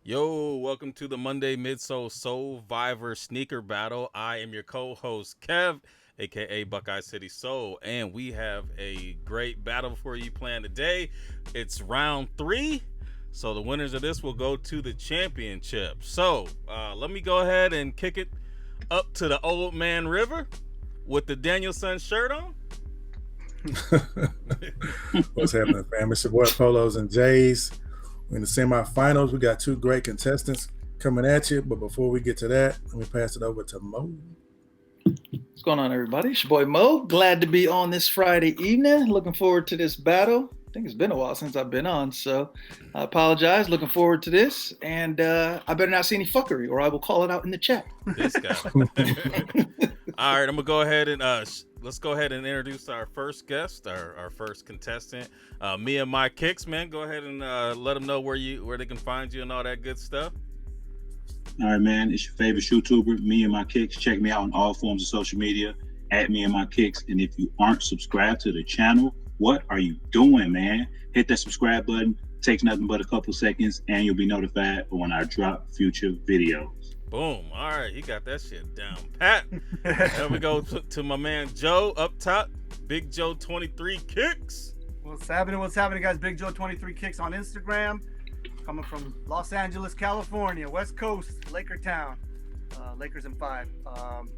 Yo, welcome to the Monday Midsole Soleviver sneaker battle. I am your co-host Kev, aka Buckeye City Soul, and we have a great battle for you planned today. It's round 3, so the winners of this will go to the championship. So let me go ahead and kick it up to the Old Man River with the Danielson shirt on. What's happening, fam? It's your boy Polos and Jays. We're in the semifinals. We got 2 great contestants coming at you. But before we get to that, let me pass it over to Mo. What's going on, everybody? It's your boy Mo. Glad to be on this Friday evening. Looking forward to this battle. I think it's been a while since I've been on, so I apologize. Looking forward to this. And I better not see any fuckery, or I will call it out in the chat. This guy. All right, I'm gonna go ahead and let's go ahead and introduce our first guest, our first contestant, MeNMyKickz. Man, go ahead and let them know where they can find you and all that good stuff. All right, man. It's your favorite YouTuber, MeNMyKickz. Check me out on all forms of social media at MeNMyKickz. And if you aren't subscribed to the channel, what are you doing, man? Hit that subscribe button. Takes nothing but a couple seconds, and you'll be notified when I drop future videos. Boom. All right, you got that shit down pat. There we go to my man Joe up top, BigJoe23kicks. What's happening, guys? BigJoe23kicks on Instagram. Coming from Los Angeles, California, West Coast, Laker Town. Lakers in 5. I'm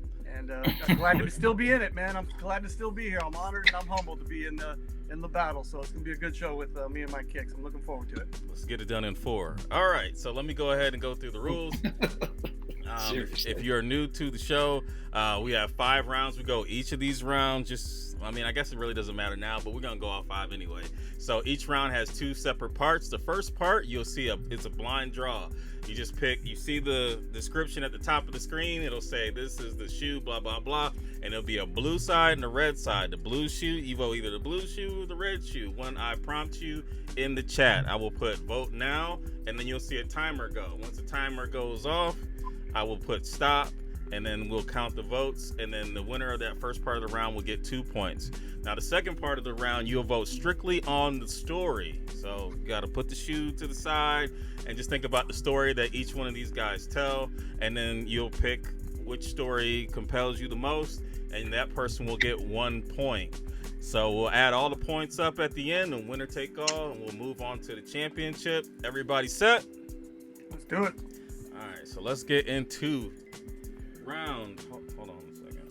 glad to still be in it, man. I'm glad to still be here. I'm honored and I'm humbled to be in the battle. So it's gonna be a good show with MeNMyKickz. I'm looking forward to it. Let's get it done in 4. All right, so let me go ahead and go through the rules. If you're new to the show, we have 5 rounds. We go each of these rounds. I guess it really doesn't matter now, but we're gonna go all 5 anyway. So each round has 2 separate parts. The first part, you'll see it's a blind draw. You just pick. You see the description at the top of the screen. It'll say this is the shoe, blah blah blah, and it'll be a blue side and a red side. The blue shoe, you vote either the blue shoe or the red shoe. When I prompt you in the chat, I will put vote now, and then you'll see a timer go. Once the timer goes off, I will put stop, and then we'll count the votes, and then the winner of that first part of the round will get 2 points. Now, the second part of the round, you'll vote strictly on the story. So you got to put the shoe to the side and just think about the story that each one of these guys tell, and then you'll pick which story compels you the most, and that person will get 1 point. So we'll add all the points up at the end, and winner take all, and we'll move on to the championship. Everybody set? Let's do it. All right, so let's get into round. Hold on a second.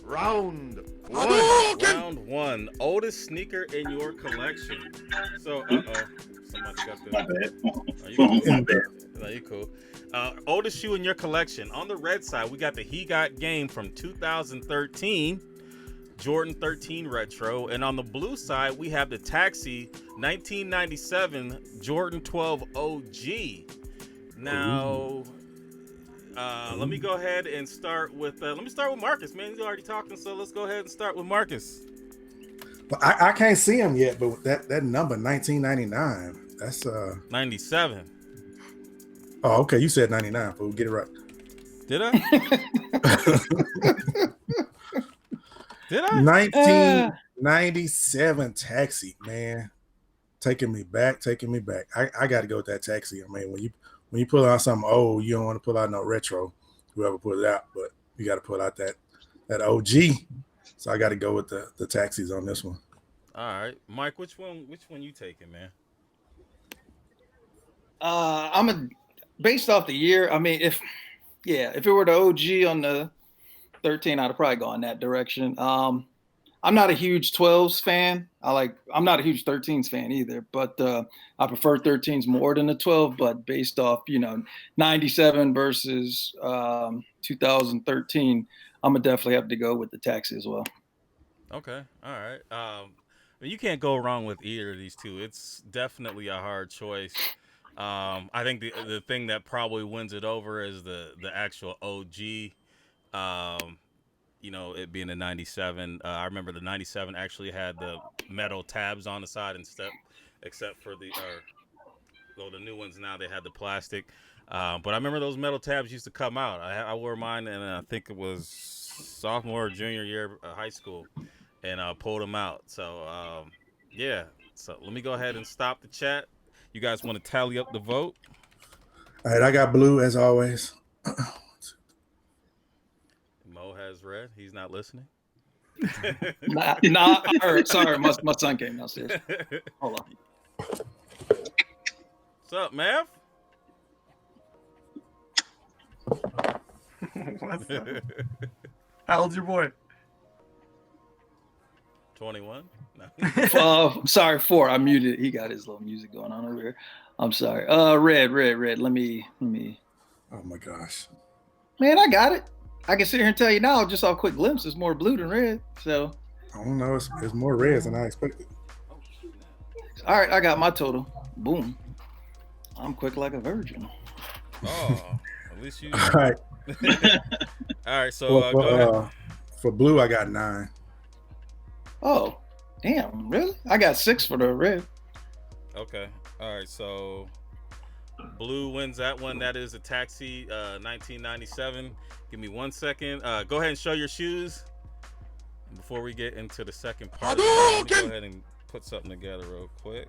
Round 1. Round 1. Oldest sneaker in your collection. So, somebody got the. My bad. Are you cool? Are you cool? Oldest shoe in your collection. On the red side, we got the He Got Game from 2013. Jordan 13 retro, and on the blue side we have the Taxi 1997 Jordan 12 OG. Now let me go ahead and start with Marcus, man. He's already talking, so let's go ahead and start with Marcus. Well, I can't see him yet, but that number 1999, that's 97. Oh, okay, you said 99, but we'll get it right. Did I? Did I? 1997 Taxi, man. Taking me back. I got to go with that Taxi. I mean, when you pull out something old, you don't want to pull out no retro, whoever put it out, but you got to pull out that OG. So I got to go with the Taxis on this one. All right, Mike, which one you taking, man? Based off the year. I mean, if it were the OG on the 13, I'd have probably gone that direction. I'm not a huge 12s fan. I'm not a huge 13s fan either, but I prefer 13s more than the 12. But based off, 97 versus 2013, I'm gonna definitely have to go with the Taxi as well. Okay, all right. You can't go wrong with either of these two. It's definitely a hard choice. I think the thing that probably wins it over is the actual OG. you know, it being a 97. I remember the 97 actually had the metal tabs on the side except for the new ones now, they had the plastic. But I remember those metal tabs used to come out. I wore mine, and I think it was sophomore or junior year of high school, and pulled them out. So, yeah. So let me go ahead and stop the chat. You guys want to tally up the vote? All right, I got blue as always. Mo has red. He's not listening. Nah, sorry, my son came downstairs. Hold on. What's up, Mav? What's up? How old's your boy? 21. No. Sorry, 4. I muted. He got his little music going on over here. I'm sorry. Red. Let me. Oh my gosh. Man, I got it. I can sit here and tell you now, just off quick glimpse, it's more blue than red. So. I don't know. It's more reds than I expected. All right, I got my total. Boom. I'm quick like a virgin. Oh, at least you. All right. All right. So go ahead. For blue, I got 9. Oh, damn! Really? I got 6 for the red. Okay. All right. So blue wins that one. That is a Taxi 1997. Give me 1 second. Go ahead and show your shoes. Before we get into the second part, let me go ahead and put something together real quick.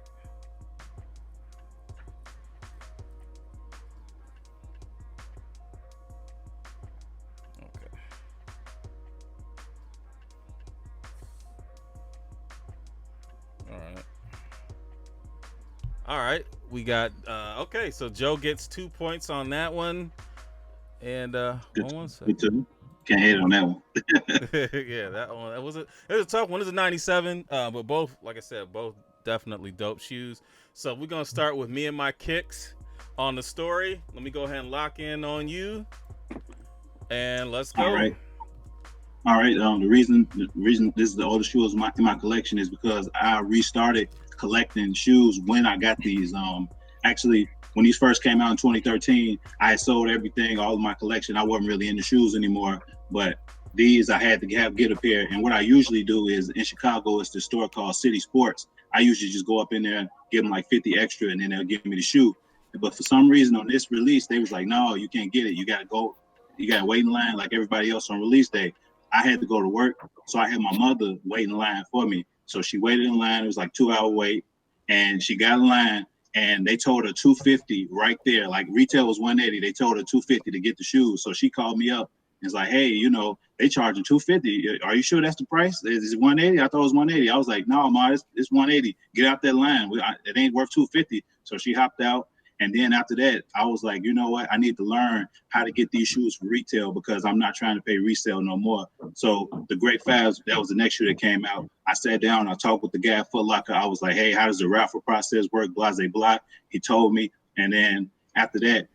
All right, we got okay. So Joe gets 2 points on that one, and hold on a second. Can't hate on that one. Yeah, that one. It was a tough one. It was a 97, but both, like I said, both definitely dope shoes. So we're gonna start with MeNMyKickz on the story. Let me go ahead and lock in on you, and let's go. All right. The reason this is the oldest shoes in my collection is because I restarted collecting shoes when I got these. Actually, when these first came out in 2013, I had sold everything, all of my collection. I wasn't really into shoes anymore, but these I had to get a pair. And what I usually do is in Chicago, it's the store called City Sports. I usually just go up in there, give them like 50 extra, and then they'll give me the shoe. But for some reason on this release, they was like, no, you can't get it. You got to wait in line like everybody else on release day. I had to go to work, so I had my mother wait in line for me. So she waited in line. It was like 2-hour wait, and she got in line, and they told her $250 right there. Like retail was $180. They told her $250 to get the shoes. So she called me up and was like, hey, they charging $250. Are you sure that's the price? Is it $180? I thought it was $180. I was like, no, Ma, it's $180. Get out that line. It ain't worth $250. So she hopped out. And then after that, I was like, you know what? I need to learn how to get these shoes for retail because I'm not trying to pay resale no more. So the Great Fabs, that was the next shoe that came out. I sat down, I talked with the guy at Foot Locker. I was like, hey, how does the raffle process work? Blase blah. He told me. And then after that,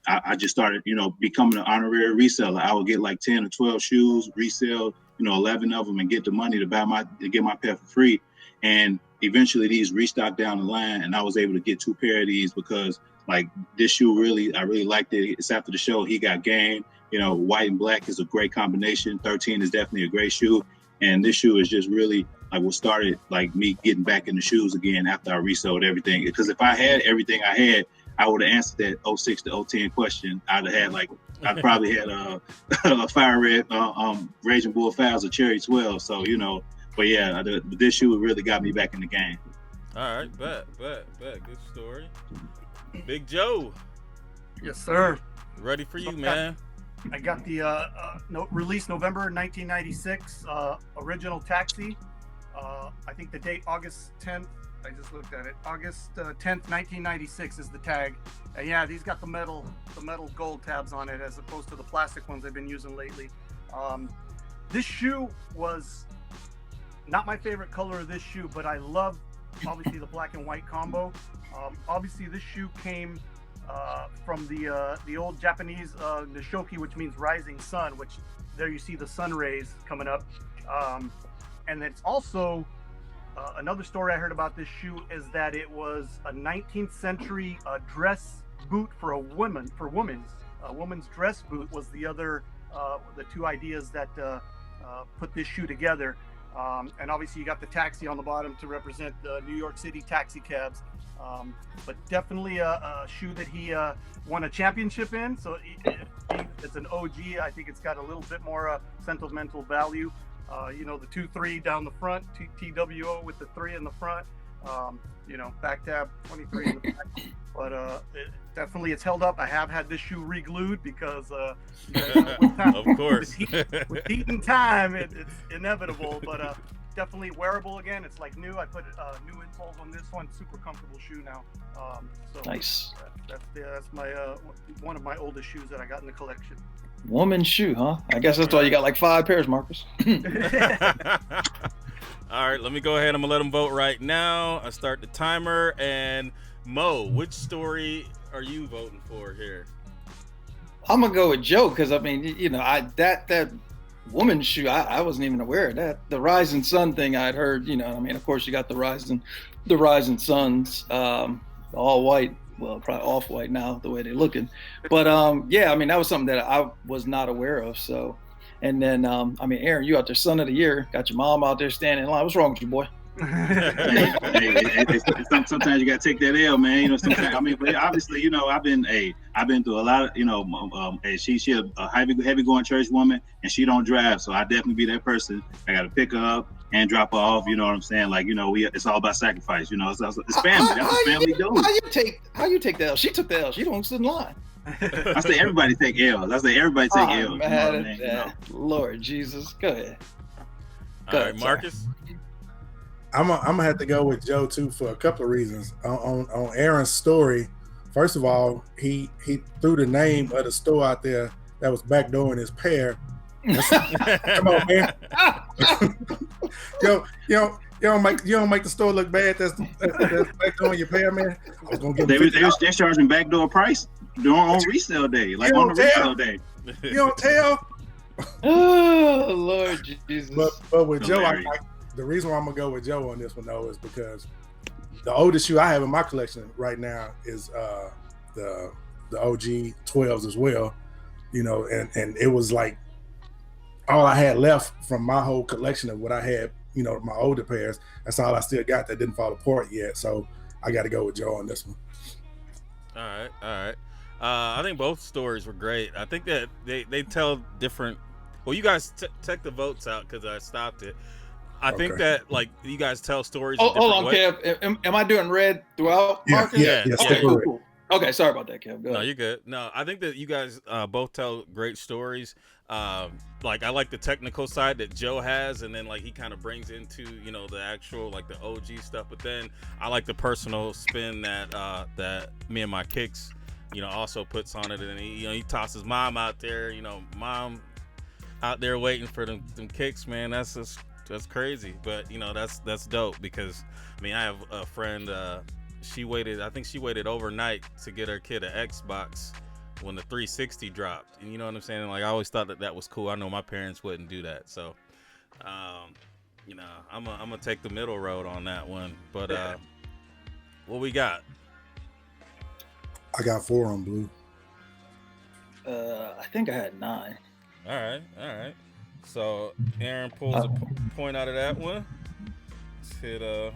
I just started, becoming an honorary reseller. I would get like 10 or 12 shoes, resell, 11 of them and get the money to get my pair for free. And eventually these restocked down the line and I was able to get 2 pair of these because like this shoe I really liked it. It's after the show. He got game. White and black is a great combination. 13 is definitely a great shoe. And this shoe is just really like what started like me getting back in the shoes again after I resold everything. Because if I had everything I had, I would have answered that 06 to 010 question. I'd probably had a Fire Red, Raging Bull Fouls, or Cherry 12. So, but yeah, this shoe really got me back in the game. All right, bet. Good story. Big Joe. Yes, sir. Ready for you, man. I got the release November 1996, original Taxi. I think the date August 10th. I just looked at it. August 10th, 1996 is the tag. And yeah, these got the metal gold tabs on it as opposed to the plastic ones I've been using lately. This shoe was not my favorite color of this shoe, but I love obviously the black and white combo. Obviously this shoe came from the old Japanese Nishoki, which means rising sun, which there you see the sun rays coming up. And it's also another story I heard about this shoe is that it was a 19th century dress boot for a woman's dress boot was the other the 2 ideas that put this shoe together. And obviously you got the taxi on the bottom to represent the New York City taxi cabs. But definitely a shoe that he won a championship in. So it's an OG. I think it's got a little bit more sentimental value. You know, the 2-3 down the front, TWO with the 3 in the front. You know, back tab 23 in the back. But definitely it's held up. I have had this shoe re-glued because you know, of course, with heat and time, it's inevitable. But definitely wearable again. It's like new. I put new insoles on this one. Super comfortable shoe now. So Nice. That's my one of my oldest shoes that I got in the collection. Woman's shoe, huh? I guess that's why you got like 5 pairs, Marcus. All right, let me go ahead. I'm gonna let them vote right now. I start the timer. And Mo, which story are you voting for here? I'm gonna go with Joe because I mean, you know, that woman's shoe, I wasn't even aware of that. The Rising Sun thing I'd heard, you know. I mean, of course, you got the Rising Suns, all white. Well, probably off white now, the way they're looking. But yeah, I mean, that was something that I was not aware of. So, and then I mean, Aaron, you out there, son of the year, got your mom out there standing in line. What's wrong with you, boy? Sometimes you gotta take that L, man. You know, sometimes, I mean, but obviously, you know, I've been through a lot of, you know, she a heavy going church woman, and she don't drive, so I definitely be that person. I gotta pick her up and drop her off. You know what I'm saying? Like, you know, it's all about sacrifice. You know, it's family. That's what family do. How you take the L? She took the L. She don't sit in line. I say everybody take L's. I say everybody take L's. You know what I mean? You know? Lord Jesus, go ahead. All right, Marcus. I'm gonna have to go with Joe too for a couple of reasons. On Aaron's story, first of all, he threw the name of the store out there that was backdooring his pair. Come on, man. you don't make the store look bad. That's backdooring your pair, man. I was gonna get they're charging backdoor price on resale day, like on the resale day. You don't tell. Oh Lord Jesus. But with Joe, the reason why I'm gonna go with Joe on this one though is because the oldest shoe I have in my collection right now is the OG 12s as well, you know, and it was like all I had left from my whole collection of what I had, you know, my older pairs. That's all I still got that didn't fall apart yet. So I got to go with Joe on this one. All right. I think both stories were great. I think that they tell different. Well, you guys check the votes out because I stopped it. I think that like you guys tell stories. Hold on, Kev. Am I doing red throughout? Marcus? Yeah. Okay, cool. Okay, sorry about that, Kev. Go ahead. No, you're good. No, I think that you guys both tell great stories. Like I like the technical side that Joe has, and then like he kind of brings into, you know, the actual like the OG stuff. But then I like the personal spin that that MeNMyKickz, you know, also puts on it, and he tosses mom out there. You know, mom out there waiting for them kicks, man. That's crazy. But you know, that's dope because I mean I have a friend. I think she waited overnight to get her kid an Xbox when the 360 dropped, and you know what I'm saying. Like I always thought that was cool. I know my parents wouldn't do that, so you know, I'm gonna take the middle road on that one. But what we got? I got 4 on blue. I think I had 9. All right. So Aaron pulls a point out of that one. Let's hit Let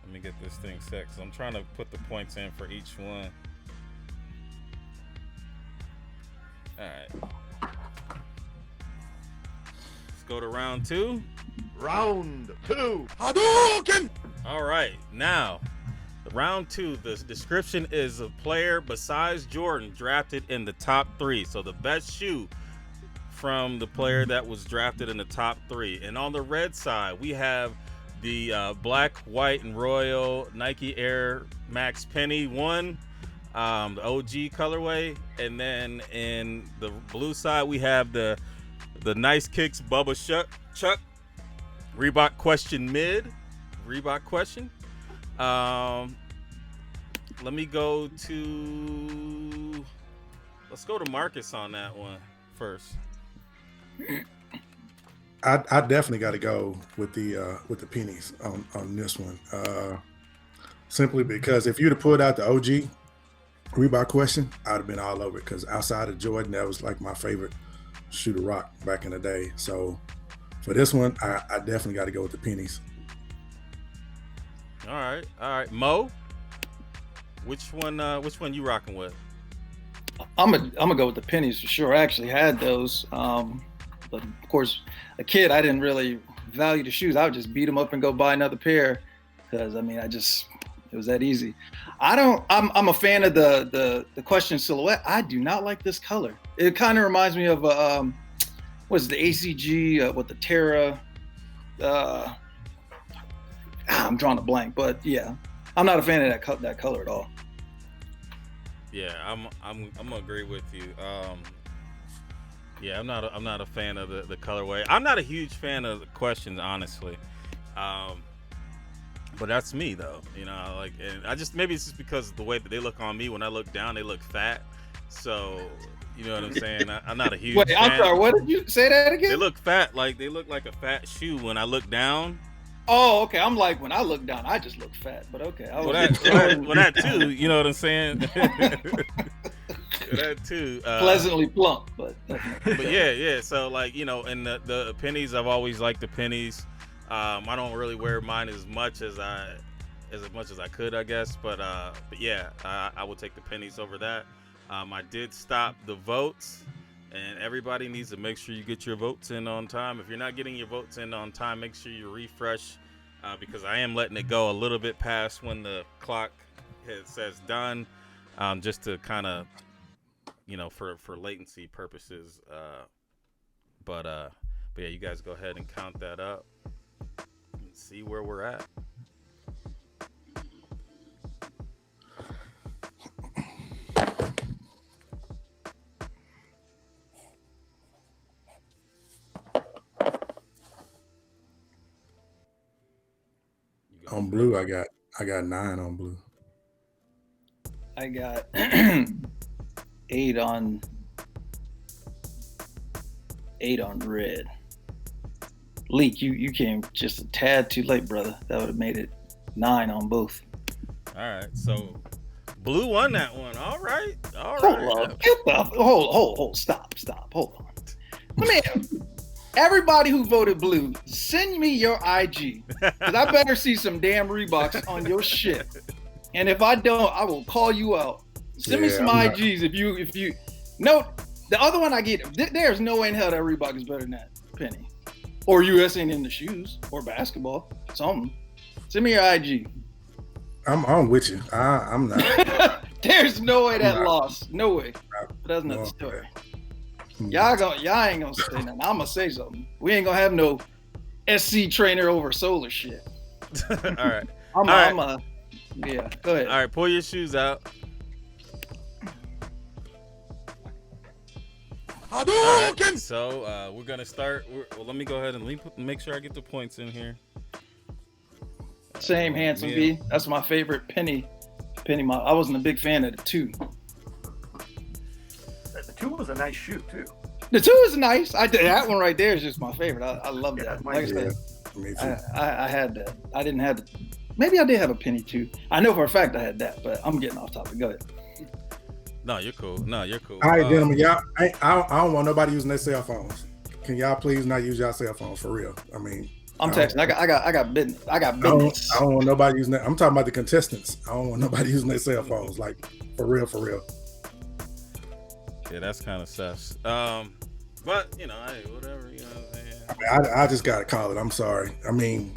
me get this thing set because I'm trying to put the points in for each one. All right. Let's go to round 2. Round 2. Hadouken! All right. Now, round 2, the description is a player besides Jordan drafted in the top 3. So the best shoe from the player that was drafted in the top 3. And on the red side, we have the black, white, and royal Nike Air Max Penny 1, the OG colorway. And then in the blue side, we have the Nice Kicks Bubba Chuck Reebok Question Mid. Reebok Question. Let me go to. Let's go to Marcus on that one first. I definitely got to go with the pennies on this one, simply because if you'd have pulled out the OG Reebok Question, I'd have been all over it. Because outside of Jordan, that was like my favorite shoot a rock back in the day. So for this one, I definitely got to go with the pennies. All right, Mo. Which one you rocking with? I'm gonna go with the pennies for sure. I actually had those, but of course, a kid, I didn't really value the shoes. I would just beat them up and go buy another pair, because I mean, it was that easy. I'm a fan of the question silhouette. I do not like this color. It kind of reminds me of what's the ACG with the Terra. I'm drawing a blank, but yeah, I'm not a fan of that color at all. Yeah, I'm gonna agree with you. Yeah, I'm not a fan of the colorway. I'm not a huge fan of the questions, honestly. But that's me though, you know. Like, and I just, maybe it's just because of the way that they look on me. When I look down, they look fat. So, you know what I'm saying? I'm not a huge. Wait, fan. I'm sorry. What did you say that again? They look fat. Like, they look like a fat shoe when I look down. Oh, okay. I'm like, when I look down, I just look fat. But okay. Well, that too. You know what I'm saying? That too. Pleasantly plump, but yeah. So, like, you know, and the pennies, I've always liked the pennies. I don't really wear mine as much as I could, I guess. But yeah, I will take the pennies over that. I did stop the votes, and everybody needs to make sure you get your votes in on time. If you're not getting your votes in on time, make sure you refresh, because I am letting it go a little bit past when the clock says done, just to kind of, you know, for latency purposes. But yeah, you guys go ahead and count that up and see where we're at. On blue, I got 9 on blue. I got 8 on red. Leak, you came just a tad too late, brother. That would have made it 9 on both. All right, so blue won that one. All right. Hold, stop, hold on. Let me. Everybody who voted blue, send me your IG, because I better see some damn Reeboks on your shit. And if I don't, I will call you out. Send me some IGs if you. No, the other one I get, there's no way in hell that Reebok is better than that penny, or US ain't in the shoes, or basketball, something. Send me your IG. I'm with you. I'm not. There's no way that lost. No way. But that's another story. Y'all ain't gonna say nothing. I'm gonna say something. We ain't gonna have no SC trainer over solar shit. All right. Yeah, go ahead. All right, pull your shoes out. All right, so we're gonna start. Well, let me go ahead and make sure I get the points in here. Same, Handsome B. That's my favorite penny model. I wasn't a big fan of the 2. The 2 was a nice shoe too. The 2 is nice. That one right there is just my favorite. I love that. Like I said, I had that. I didn't have the. Maybe I did have a penny 2. I know for a fact I had that, but I'm getting off topic. Go ahead. No, you're cool. All right, gentlemen, y'all. I don't want nobody using their cell phones. Can y'all please not use y'all cell phones for real? I mean, I'm texting. I got business. I don't want nobody using that. I'm talking about the contestants. I don't want nobody using their cell phones. Like, for real. Yeah, that's kind of sus. But you know, hey, whatever. You know what I'm saying? I mean, I just gotta call it. I'm sorry. I mean,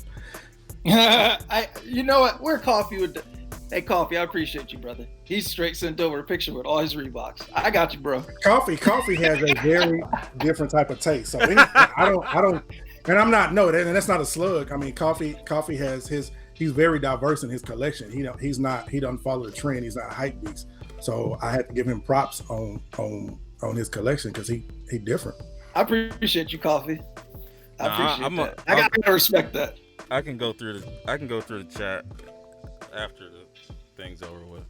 you know what? We're Coffee with. Hey, Coffee, I appreciate you, brother. He's straight sent over a picture with all his Reeboks. I got you, bro. Coffee has a very different type of taste. So I don't, and I'm not, no, and that's not a slug. I mean, Coffee has he's very diverse in his collection. He doesn't follow the trend. He's not a hype beast. So I had to give him props on his collection because he different. I appreciate you, Coffee. I gotta respect that. I can go through the chat after the thing's over with.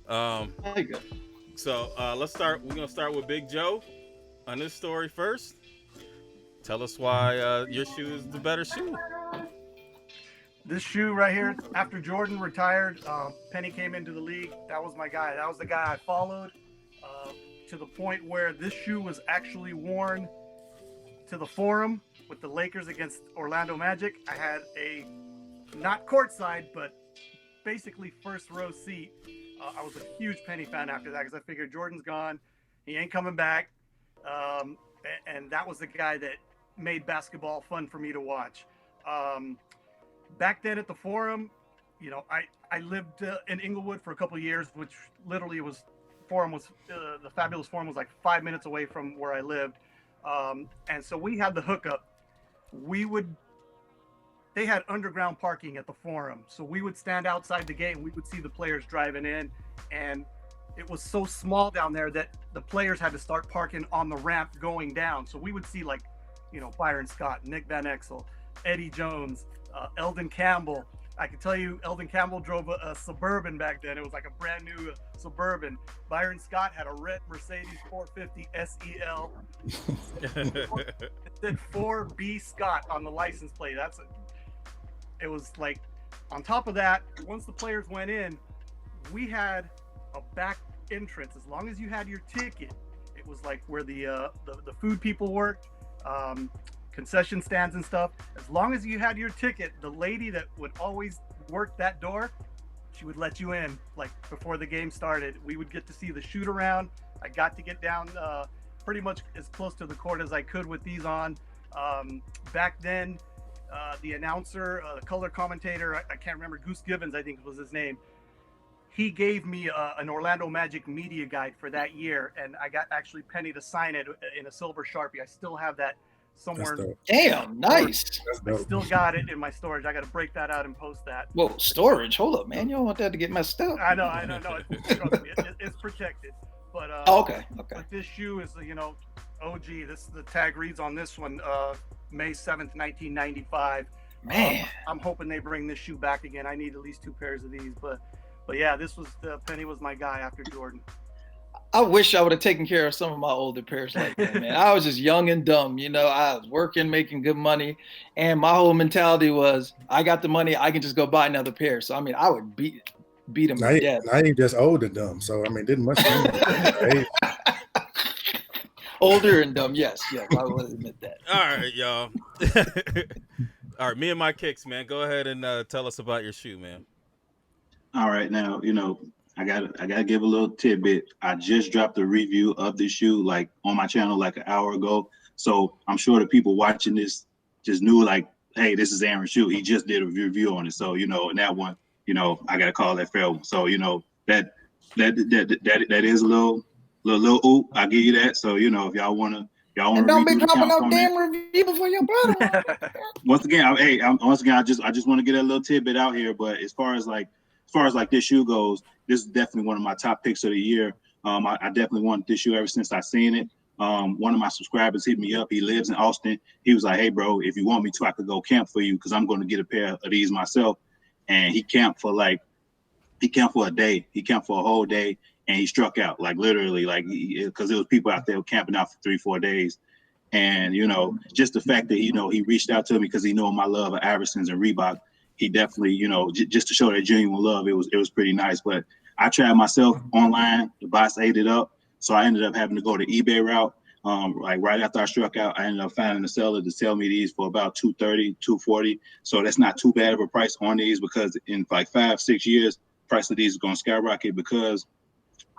So let's start. We're gonna start with Big Joe on this story first. Tell us why your shoe is the better shoe. This shoe right here, after Jordan retired, Penny came into the league. That was my guy. That was the guy I followed to the point where this shoe was actually worn to the Forum with the Lakers against Orlando Magic. I had a not courtside, but basically first row seat. I was a huge Penny fan after that because I figured Jordan's gone, he ain't coming back, and that was the guy that made basketball fun for me to watch. Back then at the Forum, you know, I lived in Inglewood for a couple of years, which literally was the Fabulous Forum was like 5 minutes away from where I lived, and so we had the hookup. They had underground parking at the Forum, so we would stand outside the gate and we would see the players driving in, and it was so small down there that the players had to start parking on the ramp going down. So we would see, like, you know, Byron Scott, Nick Van Exel, Eddie Jones, Eldon Campbell. I can tell you Eldon Campbell drove a Suburban back then. It was like a brand new Suburban. Byron Scott had a red Mercedes 450 SEL. It said 4B Scott on the license plate. It was like, on top of that, once the players went in, we had a back entrance. As long as you had your ticket, it was like where the food people worked, concession stands and stuff. As long as you had your ticket, the lady that would always work that door, she would let you in. Like, before the game started, we would get to see the shoot around. I got to get down pretty much as close to the court as I could with these on. Back then, the announcer, the color commentator, I can't remember, Goose Gibbons, I think was his name. He gave me an Orlando Magic media guide for that year, and I got actually Penny to sign it in a silver Sharpie. I still have that somewhere. Damn, nice. I still got it in my storage. I got to break that out and post that. Well, storage. Hold up, man. You don't want that to get messed up. I know. No, it's protected. But okay. But this shoe is, you know, OG. The tag reads on this one, May 7th, 1995. Man, I'm hoping they bring this shoe back again. I need at least 2 pairs of these. But yeah, Penny was my guy after Jordan. I wish I would have taken care of some of my older pairs like that, man. I was just young and dumb, you know. I was working, making good money, and my whole mentality was, I got the money, I can just go buy another pair. So I mean, I would beat him to death. Now you just old and dumb. So I mean, didn't much change. Older and dumb, yes, I would admit that. All right, y'all. All right, MeNMyKickz, man. Go ahead and tell us about your shoe, man. All right, now, you know, I gotta give a little tidbit. I just dropped a review of this shoe like on my channel like an hour ago. So I'm sure the people watching this just knew, like, hey, this is Aaron's shoe. He just did a review on it. So, you know, and that one, you know, I gotta call that fair one. So, you know, that is a little oop. I give you that. So, you know, if y'all wanna don't be dropping no damn review before your brother. Once again, I just want to get a little tidbit out here. But as far as this shoe goes, this is definitely one of my top picks of the year. I definitely wanted this shoe ever since I seen it. One of my subscribers hit me up. He lives in Austin. He was like, hey, bro, if you want me to, I could go camp for you because I'm going to get a pair of these myself. And he camped for a day. He camped for a whole day, and he struck out, like literally, like, because there was people out there camping out for 3-4 days. And, you know, just the fact that, you know, he reached out to me because he knew my love of Iversons and Reebok. He definitely, you know, just to show that genuine love, it was pretty nice. But I tried myself online. The boss ate it up. So I ended up having to go the eBay route. Like right after I struck out, I ended up finding a seller to sell me these for about $230, $240. So that's not too bad of a price on these, because in like 5-6 years, price of these is going to skyrocket because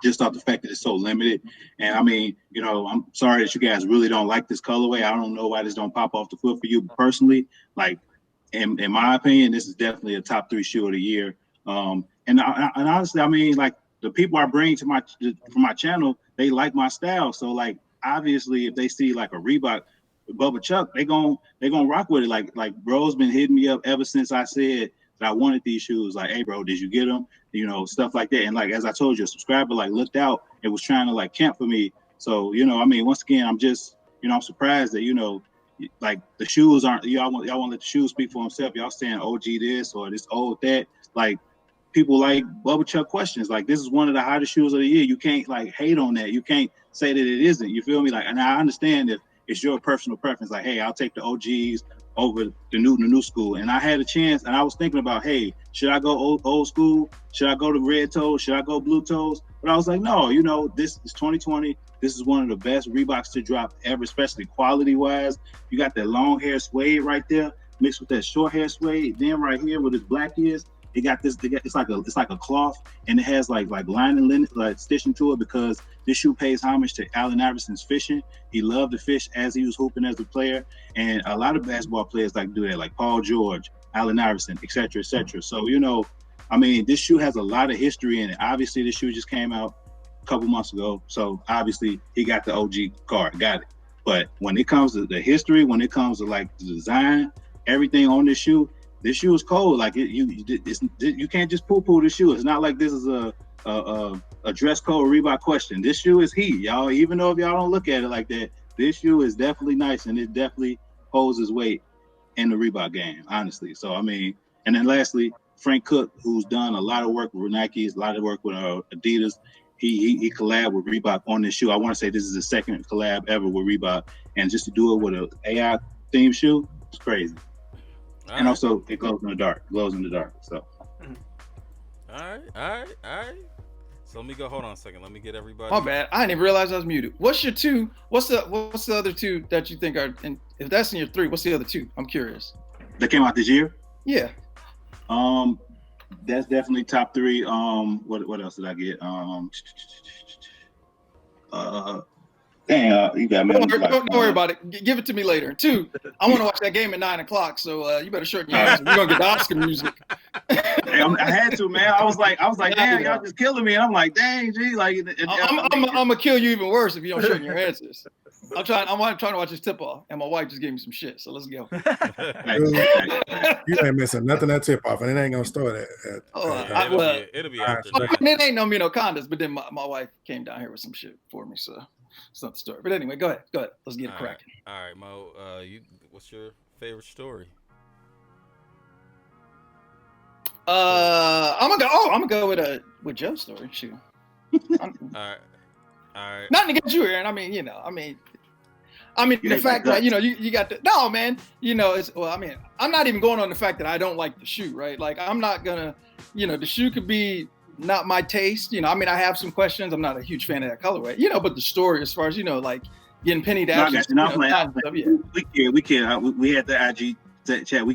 just off the fact that it's so limited. And I mean, you know, I'm sorry that you guys really don't like this colorway. I don't know why this don't pop off the foot for you personally. Like, in my opinion, this is definitely a top 3 shoe of the year. And honestly, I mean, like, the people I bring to my channel, they like my style. So like, obviously, if they see like a Reebok Bubba Chuck, they gon' rock with it. Like bro's been hitting me up ever since I said that I wanted these shoes. Like, hey bro, did you get them? You know, stuff like that. And like, as I told you, a subscriber like looked out and was trying to like camp for me. So, you know, I mean, once again, I'm just, you know, I'm surprised that, you know, like the shoes aren't, y'all want to let the shoes speak for himself. Y'all saying OG this or this old that. Like, people like Bubba Chuck questions. Like, this is one of the hottest shoes of the year. You can't like hate on that. You can't say that it isn't. You feel me? Like, and I understand that it's your personal preference. Like, hey, I'll take the OGs over the new school. And I had a chance, and I was thinking about, hey, should I go old school? Should I go to red toes? Should I go blue toes? But I was like, no, you know, this is 2020. This is one of the best Reeboks to drop ever, especially quality-wise. You got that long hair suede right there, mixed with that short hair suede. Then right here, where this black is, it got this. It's like a cloth, and it has like lining linen, like stitching to it, because this shoe pays homage to Allen Iverson's fishing. He loved to fish as he was hooping as a player, and a lot of basketball players like to do that, like Paul George, Allen Iverson, etc., etc. So I mean, this shoe has a lot of history in it. Obviously, this shoe just came out a couple months ago, so obviously he got the OG card, got it. But when it comes to the history, when it comes to like the design, everything on this shoe is cold. Like you can't just poo-poo this shoe. It's not like this is a dress code Reebok question. This shoe is heat, y'all. Even though if y'all don't look at it like that, this shoe is definitely nice, and it definitely holds its weight in the Reebok game, honestly. So I mean, and then lastly, Frank Cook, who's done a lot of work with Nike, a lot of work with Adidas. He collabed with Reebok on this shoe. I want to say this is the second collab ever with Reebok, and just to do it with an AI themed shoe, it's crazy. And also, it glows in the dark. So. All right. So let me go. Hold on a second. Let me get everybody. My bad. I didn't even realize I was muted. What's your two? What's the other two that you think are? And if that's in your three, what's the other two? I'm curious. That came out this year? Yeah. That's definitely top three. What else did I get? You got me. Don't worry about it. Give it to me later. Two, I want to watch that game at 9 o'clock, so you better shorten your answer. We're gonna get the Oscar music. I had to, man. I was like, damn, y'all just killing me. And I'm like, dang, gee, like, I'm gonna kill you even worse if you don't shorten your answers. I'm trying to watch this tip off, and my wife just gave me some shit. So let's go. You ain't missing nothing that tip off, and it ain't gonna start it'll be after. It ain't no condoms, but then my wife came down here with some shit for me, so it's not the story. But anyway, go ahead. Let's get it cracking. All right, Mo. What's your favorite story? I'm gonna go with Joe's story. Shoot. All right. Nothing against you, Aaron. I mean, the fact that you got the no, man. I'm not even going on the fact that I don't like the shoe, right? Like, I'm not gonna, the shoe could be not my taste. I have some questions. I'm not a huge fan of that colorway, but the story, as far as like getting penny dashes. We had the IG chat. I'm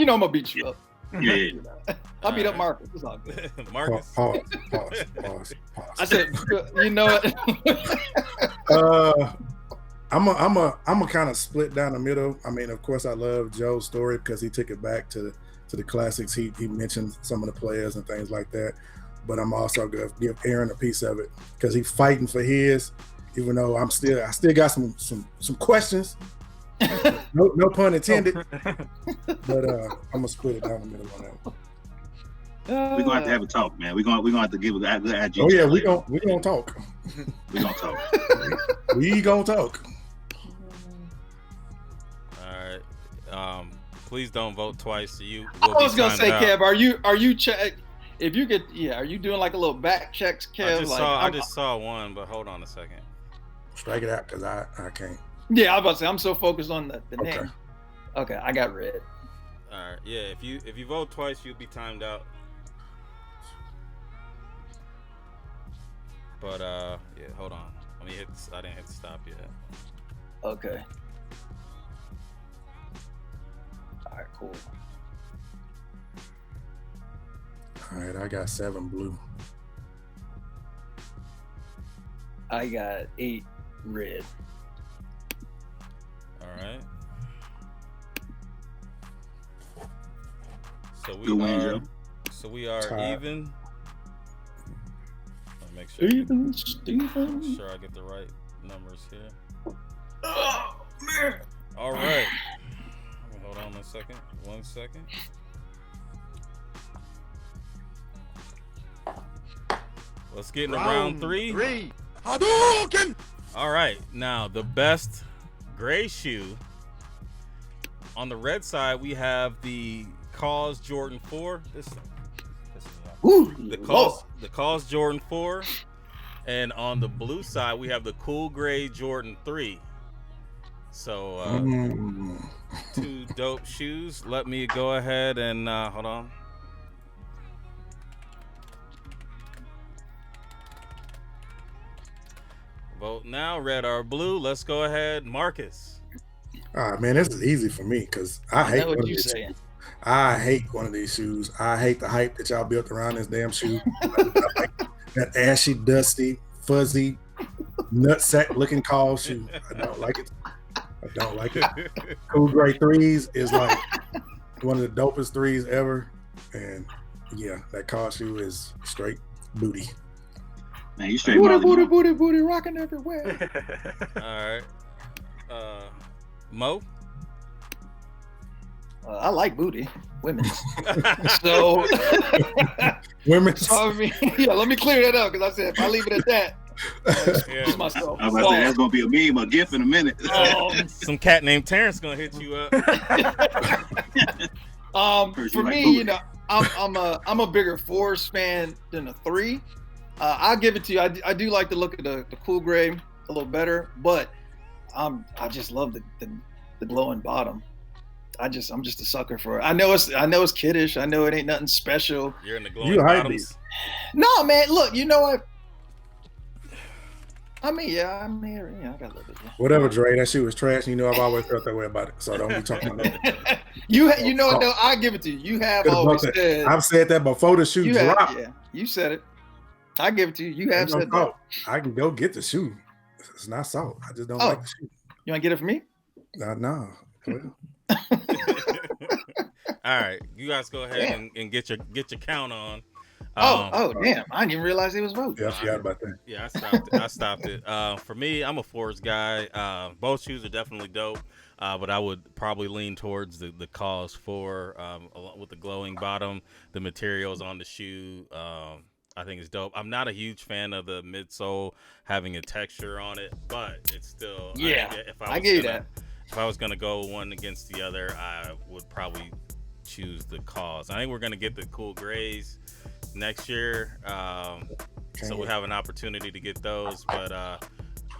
gonna beat you up. Yeah. I'll beat up Marcus. It's all good. Marcus. Pause. I said, you know what? I'm a kind of split down the middle. I mean, of course, I love Joe's story because he took it back to the classics. He mentioned some of the players and things like that. But I'm also gonna give Aaron a piece of it because he's fighting for his. Even though I still got some questions. No pun intended. But I'm gonna split it down the middle on that one. We're gonna have to have a talk, man. We're gonna have to give a good IG. Oh yeah, we're gonna talk. We're gonna talk. We gonna talk. All right. Please don't vote twice. I was gonna say, Kev, are you check? If you could, are you doing like a little back checks, Kev? I just saw one, but hold on a second. Strike it out because I can't. Yeah, I was about to say I'm so focused on the Okay. name. Okay, I got red. All right. Yeah, if you vote twice, you'll be timed out. But hold on. I didn't hit stop yet. Okay. All right, cool. All right, I got 7 blue. I got 8 red. All right. So we are even. Make sure Steven. Make sure I get the right numbers here. Oh man! All right. Hold on 1 second. Let's get into round 3. Hadouken! All right. Now the best gray shoe. On the red side, we have the Cause Jordan 4. The Cause Jordan 4. And on the blue side, we have the Cool Gray Jordan 3. So, 2 dope shoes. Let me go ahead and hold on. Vote now, red or blue. Let's go ahead, Marcus. All right, man, this is easy for me because I hate know what one of you're these saying. shoes. I hate one of these shoes. I hate the hype that y'all built around this damn shoe. I like that ashy, dusty, fuzzy, nutsack looking call shoe. I don't like it. I don't like it. Cool Gray 3s is like one of the dopest 3s ever. And yeah, that call shoe is straight booty. Man, you straight Booty, rocking everywhere. All right. Mo? I like booty, women's. So, Women's. I mean, yeah, let me clear that up because I said if I leave it at that, Yeah. myself. I was about to say, that's gonna be a meme, a gif in a minute. Some cat named Terrence gonna hit you up. For me, you know, I'm a bigger 4s fan than a 3. I'll give it to you. I do like the look of the cool gray a little better, but I just love the glowing bottom. I'm just a sucker for it. I know it's kiddish. I know it ain't nothing special. You're in the glowing bottoms. No, man. Look, you know what? I mean, yeah, I got a little bit. Yeah. Whatever, Dre. That shoe is trash. And you know I've always felt that way about it. So don't be talking about that. you know what? No, I give it to you. You have always said. I've said that before the shoe dropped. Yeah, you said it. I give it to you. You have said that. I can go get the shoe. It's not salt. I just don't like the shoe. You want to get it for me? No. All right, you guys go ahead and get your count on. Damn! I didn't even realize it was voting. Yeah, I forgot about that. Yeah, I stopped it. For me, I'm a 4s guy. Both shoes are definitely dope, but I would probably lean towards the cause 4 with the glowing bottom. The materials on the shoe, I think it's dope. I'm not a huge fan of the midsole having a texture on it, but it's still I get that. If I was gonna go one against the other, I would probably choose the cause. I think we're gonna get the cool grays next year, so we'll have an opportunity to get those. But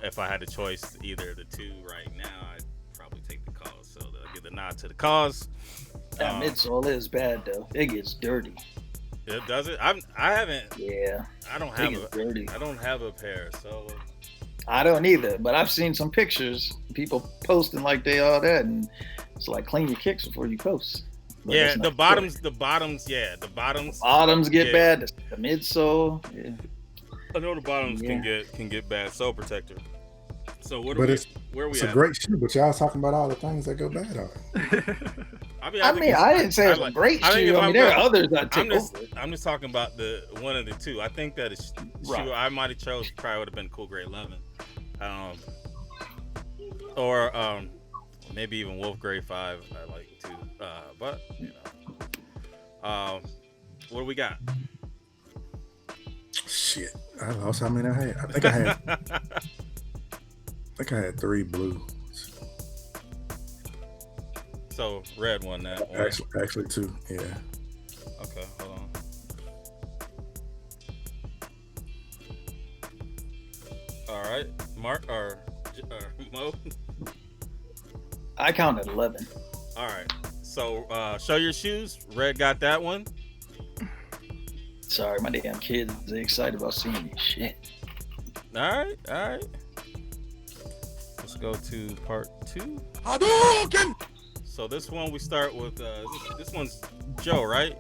if I had a choice, either of the two right now, I'd probably take the cause. So I'll give the nod to the cause. That midsole is bad though. It gets dirty. It does it. I haven't. Yeah. I don't have a pair, so. I don't either, but I've seen some pictures, people posting like they all that, and it's like clean your kicks before you post. But yeah, the bottoms get bad. The midsole, yeah. I know the bottoms can get bad. Sole protector. So where we it's a great shoe, but y'all talking about all the things that go bad on it. I didn't say it's a great shoe. There are others that take over. I'm just talking about the one of the two. I think that shoe I might have chose probably would have been Cool Gray 11, or maybe even Wolf Gray 5. I like too, but you know, what do we got? Shit, I lost how many I had. I think I had 3 blue. So red won that one. Actually 2, yeah. Okay, hold on. All right, Mark or Mo. I counted 11. All right, so show your shoes. Red got that one. Sorry, my damn kids are excited about seeing this shit. All right. Let's go to part 2. Hadouken! So this one we start with. This one's Joe, right?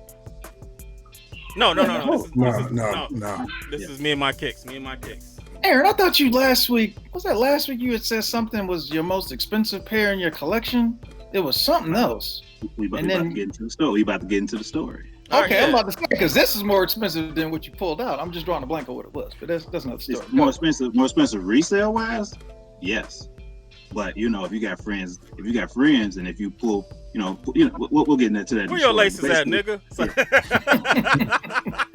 No. This is MeNMyKickz. Aaron, I thought you last week you had said something was your most expensive pair in your collection. It was something else. We about to get into the story. Okay, I'm about to say because this is more expensive than what you pulled out. I'm just drawing a blank on what it was, but that's not the story. It's more expensive resale wise, yes. But you know, if you got friends, and if you pull, we'll get into that. Where your laces at, nigga?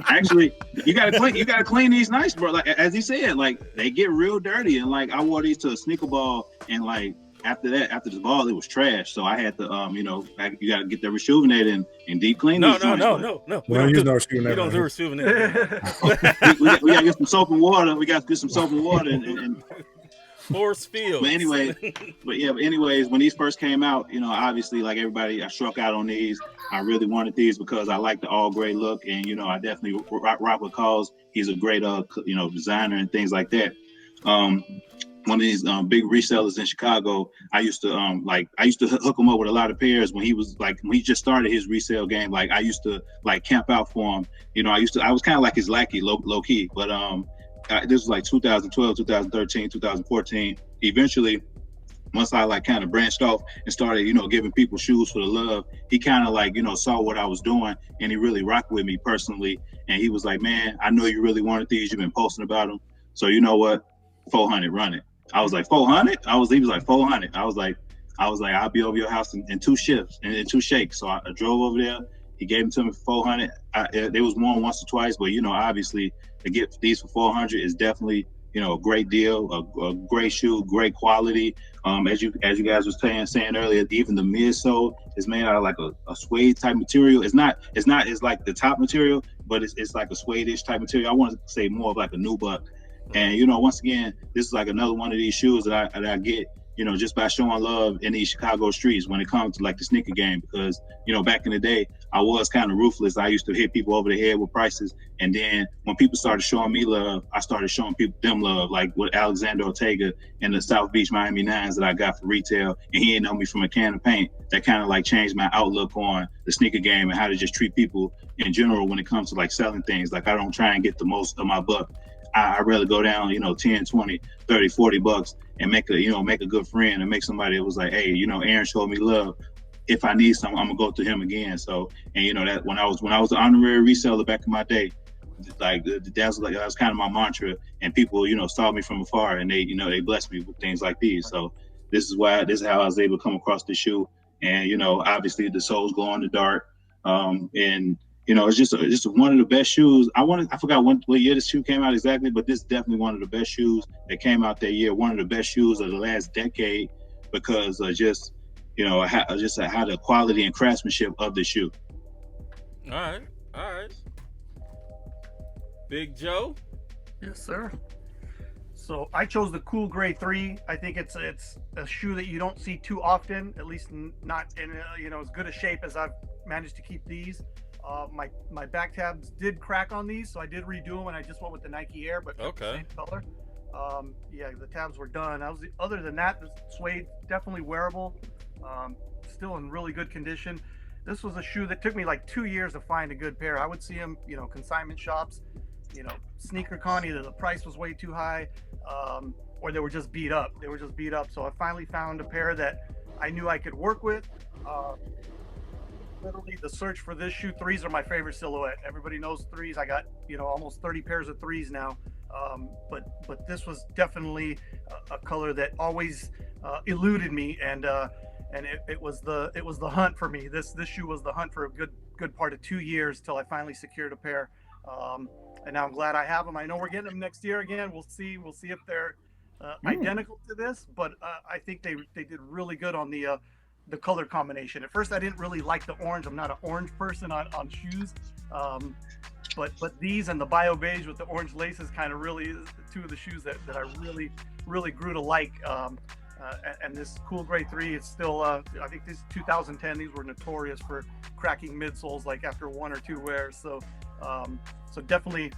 Actually, you gotta clean these nice, bro. Like as he said, like they get real dirty, and like I wore these to a sneaker ball, and like after this ball, it was trash. So I had to, you gotta get that rejuvenated and deep clean. No. We don't do rejuvenated. we gotta get some soap and water. And Force field. But anyways, when these first came out, obviously, like everybody, I struck out on these. I really wanted these because I like the all gray look, and I definitely rock with Cause. He's a great, designer and things like that. one of these big resellers in Chicago. I used to hook him up with a lot of pairs when he just started his resale game. Like I used to like camp out for him. You know, I was kind of like his lackey, low key. But this was like 2012, 2013, 2014. Eventually, once I like kind of branched off and started, you know, giving people shoes for the love, he kind of like, you know, saw what I was doing and he really rocked with me personally. And he was like, man, I know you really wanted these. You've been posting about them. So you know what? 400, run it. I was like, 400? He was like, 400. I was like, I'll be over your house in 2 shifts and in 2 shakes. So I drove over there. He gave them to me for 400. There was more once or twice, but you know, obviously to get these for 400 is definitely, you know, a great deal, a great shoe, great quality. As you guys was saying earlier, even the midsole is made out of like a suede type material. It's like the top material, but it's like a suede-ish type material. I want to say more of like a nubuck. And you know, once again, this is like another one of these shoes that I get, you know, just by showing love in these Chicago streets when it comes to like the sneaker game. Because you know, back in the day, I was kind of ruthless. I used to hit people over the head with prices, and then when people started showing me love, I started showing them love. Like with Alexander Ortega and the South Beach Miami 9s that I got for retail, and he didn't know me from a can of paint. That kind of like changed my outlook on the sneaker game and how to just treat people in general when it comes to like selling things. Like I don't try and get the most of my buck. I'd rather go down, you know, 10, 20, 30, 40 bucks and make a good friend and make somebody that was like, hey, you know, Aaron showed me love. If I need something, I'm gonna go to him again. So, and you know, that when I was an honorary reseller back in my day, like that was kind of my mantra, and people, you know, saw me from afar and they, you know, they blessed me with things like these. So this is how I was able to come across the shoe. And, you know, obviously the soles glow in the dark. And you know, it's just one of the best shoes. I forgot what year this shoe came out exactly, but this is definitely one of the best shoes that came out that year. One of the best shoes of the last decade because just, you know, how the quality and craftsmanship of the shoe. All right. Big Joe. Yes, sir. So I chose the Cool Gray 3. I think it's a shoe that you don't see too often, at least not in you know, as good a shape as I've managed to keep these. My back tabs did crack on these, so I did redo them, and I just went with the Nike Air, but okay, same color. Yeah, the tabs were done. Other than that, the suede definitely wearable, still in really good condition. This was a shoe that took me like 2 years to find a good pair. I would see them, you know, consignment shops, you know, sneaker con, either the price was way too high, or they were just beat up. So I finally found a pair that I knew I could work with. Literally the search for this shoe. 3s are my favorite silhouette. Everybody knows 3s. I got, you know, almost 30 pairs of 3s now. But this was definitely a color that always eluded me, and it was the hunt for me. This shoe was the hunt for a good part of 2 years till I finally secured a pair. And now I'm glad I have them. I know we're getting them next year again. We'll see if they're identical to this, but I think they did really good on the color combination. At first I didn't really like the orange. I'm not an orange person on shoes, but these and the bio beige with the orange laces kind of really two of the shoes that I really grew to like. And this Cool Gray 3, it's still I think this 2010. These were notorious for cracking midsoles like after 1 or 2 wears. So definitely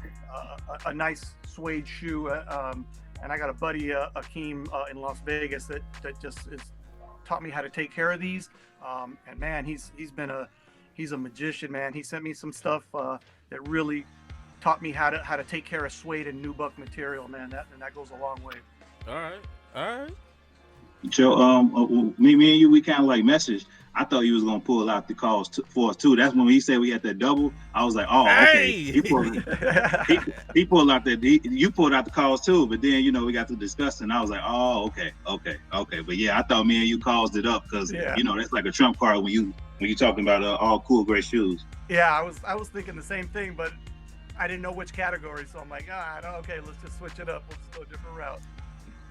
a nice suede shoe. And I got a buddy Akeem in Las Vegas that just is taught me how to take care of these, and man, he's a magician, man. He sent me some stuff that really taught me how to take care of suede and nubuck material, man. That goes a long way. All right. So me and you, we kind of like messaged. I thought he was gonna pull out the calls for us too. That's when he said we had that double. I was like, oh, okay. Hey! He pulled out that. You pulled out the calls too. But then, you know, we got to discussing. I was like, oh, okay. But yeah, I thought me and you caused it up because you know, that's like a trump card when you talking about all Cool Gray shoes. Yeah, I was thinking the same thing, but I didn't know which category, so I'm like, okay, let's just switch it up. We'll just go a different route.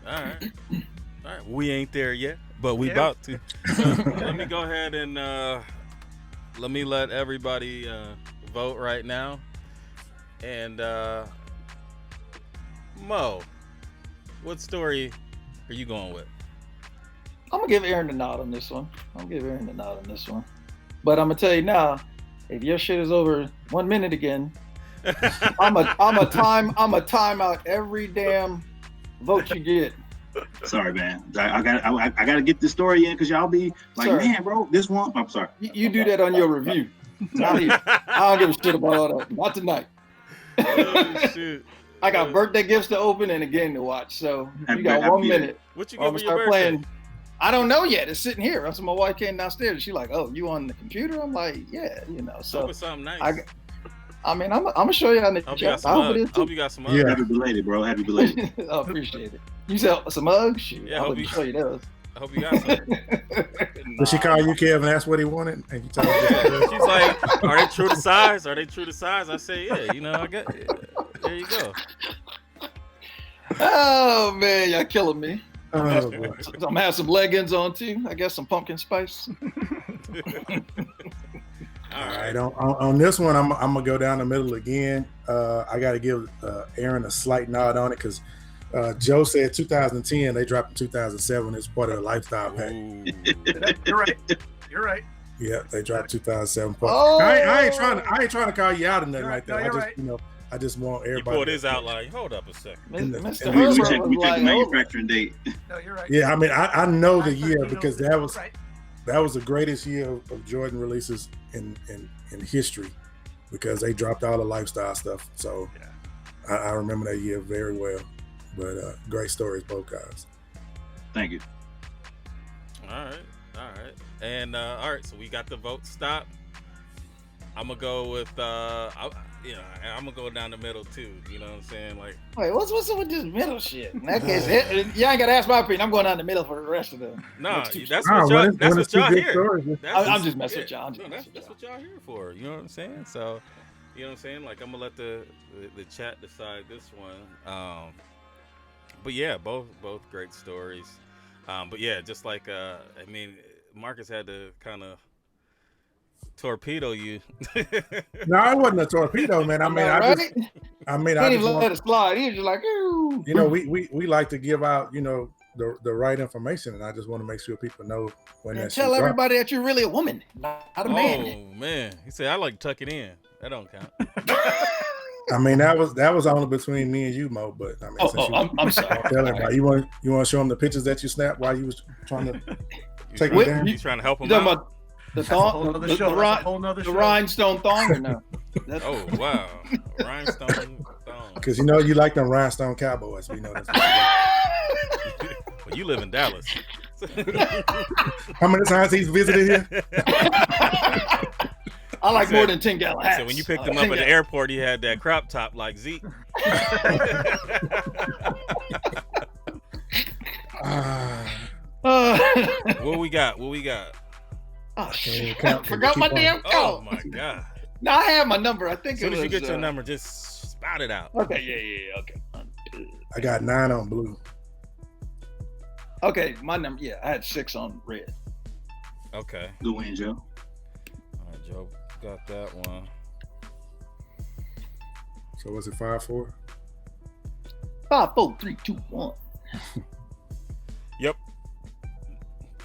All right, we ain't there yet, but we about to. So let me go ahead and let me let everybody vote right now. And Mo, what story are you going with? I'm gonna give Aaron the nod on this one. But I'm gonna tell you now, if your shit is over 1 minute again, I'm a time out every damn vote you get. Sorry, man. I got to get this story in because y'all be like, Sir. man, bro, this one. I'm sorry. You do that on your review. Not here. I don't give a shit about all that. Not tonight. Oh, shit. I got birthday gifts to open and a game to watch. So Happy- you got happy 1 birthday. minute. What you I'm get gonna for your start birthday? playing. I don't know yet. It's sitting here. So my wife came downstairs and she's like, "Oh, you on the computer?" I'm like, "Yeah, you know." Hope So it's something nice. I mean, I'm gonna show you on the Hope you got chat. some I hope it Uggs. is Hope too. you got some Yeah. Uggs. Happy belated, bro. Happy belated. I appreciate it. You said some Uggs? Shoot, Yeah, I hope wouldn't you- show you those. I hope you got some. Did she call you, Kev, and that's what he wanted? And you told her, She's like, "Are they true to size? Are they true to size?" I say, "Yeah." You know, I got. There you go. Oh man, y'all killing me. oh, boy. So I'm gonna have some leggings on too. I guess some pumpkin spice. All All right. right, on this one, I'm gonna go down the middle again. I got to give Aaron a slight nod on it because Joe said 2010. They dropped in 2007. It's part of the lifestyle pack. Ooh. You're right. You're right. Yeah, they dropped 2007. Oh! I ain't trying to call you out or nothing You're like right. that. No, I just you're I just want You everybody. pulled his out like, hold up a second. Mr. And we Herbert check was the like, manufacturing date. No, you're right. Yeah, I mean, I know the That's year right. because He knows that was the greatest year of Jordan releases in history because they dropped all the lifestyle stuff. So I remember that year very well. But great stories, both guys. Thank you. All right. And all right, so we got the vote stop. I'm gonna go with I'm gonna go down the middle too. You know what I'm saying? Like, Wait, what's up with this middle shit? In that case, y'all ain't gotta ask my opinion. I'm going down the middle for the rest of them. no, Next two- that's Ah, what when y'all. it's- That's when what it's two y'all good hear. stories, That's I'm just messing with y'all. I'm just No, messing with that's y'all. what y'all here for. You know what I'm saying? So, you know what I'm saying? Like, I'm gonna let the chat decide this one. But yeah, both great stories. But yeah, just like I mean, Marcus had to kind of torpedo you. No, it wasn't a torpedo, man. I mean, Right? I He just didn't even let want, it slide. He was just like, ooh. you know, we like to give out, you know, the right information, and I just want to make sure people know when And that tell shit drops. everybody that you're really a woman, not a man. Oh man, he said I like to tuck it in. That don't count. I mean, that was only between me and you, Mo. But I mean, since you I'm sorry. don't tell everybody, you want to show them the pictures that you snapped while you was trying to You take trying- it down? You trying to help You him talking out? about the That's a whole thong, nother the, show. the, That's a ri- whole nother the show. rhinestone thong or no? That's, Oh wow, rhinestone thong. Because you know you like them rhinestone cowboys. We know that's what you like. Well, you live in Dallas. How many times he's visited here? I like He more said- than 10-gallon hats. So when you picked him up at the airport, he had that crop top like Zeke. What we got? Oh shit! Count- Forgot my keep on. damn Oh code. my god! No, I have my number. I think As soon it as was. you get your number, just spout it out. Okay, yeah, okay. I got 9 on blue. Okay, my number. Yeah, I had 6 on red. Okay. Good win, Joe. All right, Joe got that one. So was it 5-4? 5, 4, 3, 2, 1. Yep.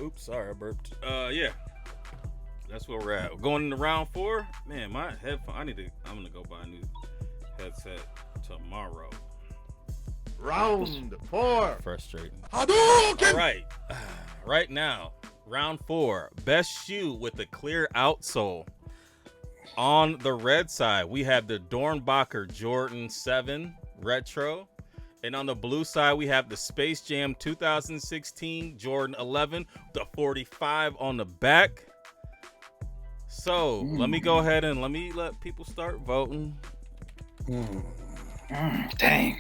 Oops, sorry, I burped. Yeah. That's where we're at. We're going into round 4. Man, my headphone. I'm gonna go buy a new headset tomorrow. Round 4. Frustrating. Hadouken! All right. Right now, round 4. Best shoe with the clear outsole. On the red side, we have the Dornbacher Jordan 7 Retro. And on the blue side, we have the Space Jam 2016 Jordan 11, the 45 on the back. So let me go ahead and let people start voting. Dang.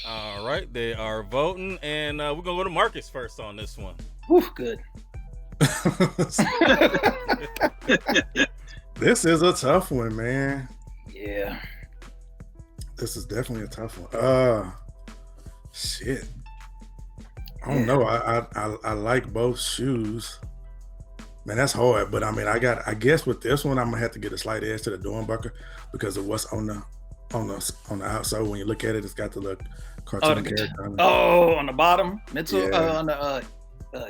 All right, they are voting, and we're gonna go to Marcus first on this one. Whew, good. This is a tough one, man. Yeah. This is definitely a tough one. Shit. I don't know. I like both shoes. Man, that's hard. But I mean, I guess with this one, I'm gonna have to get a slight edge to the Dornbacher because of what's on the outside. When you look at it, it's got the little cartoon character on it. Oh, on the bottom, Midsole. Yeah. On the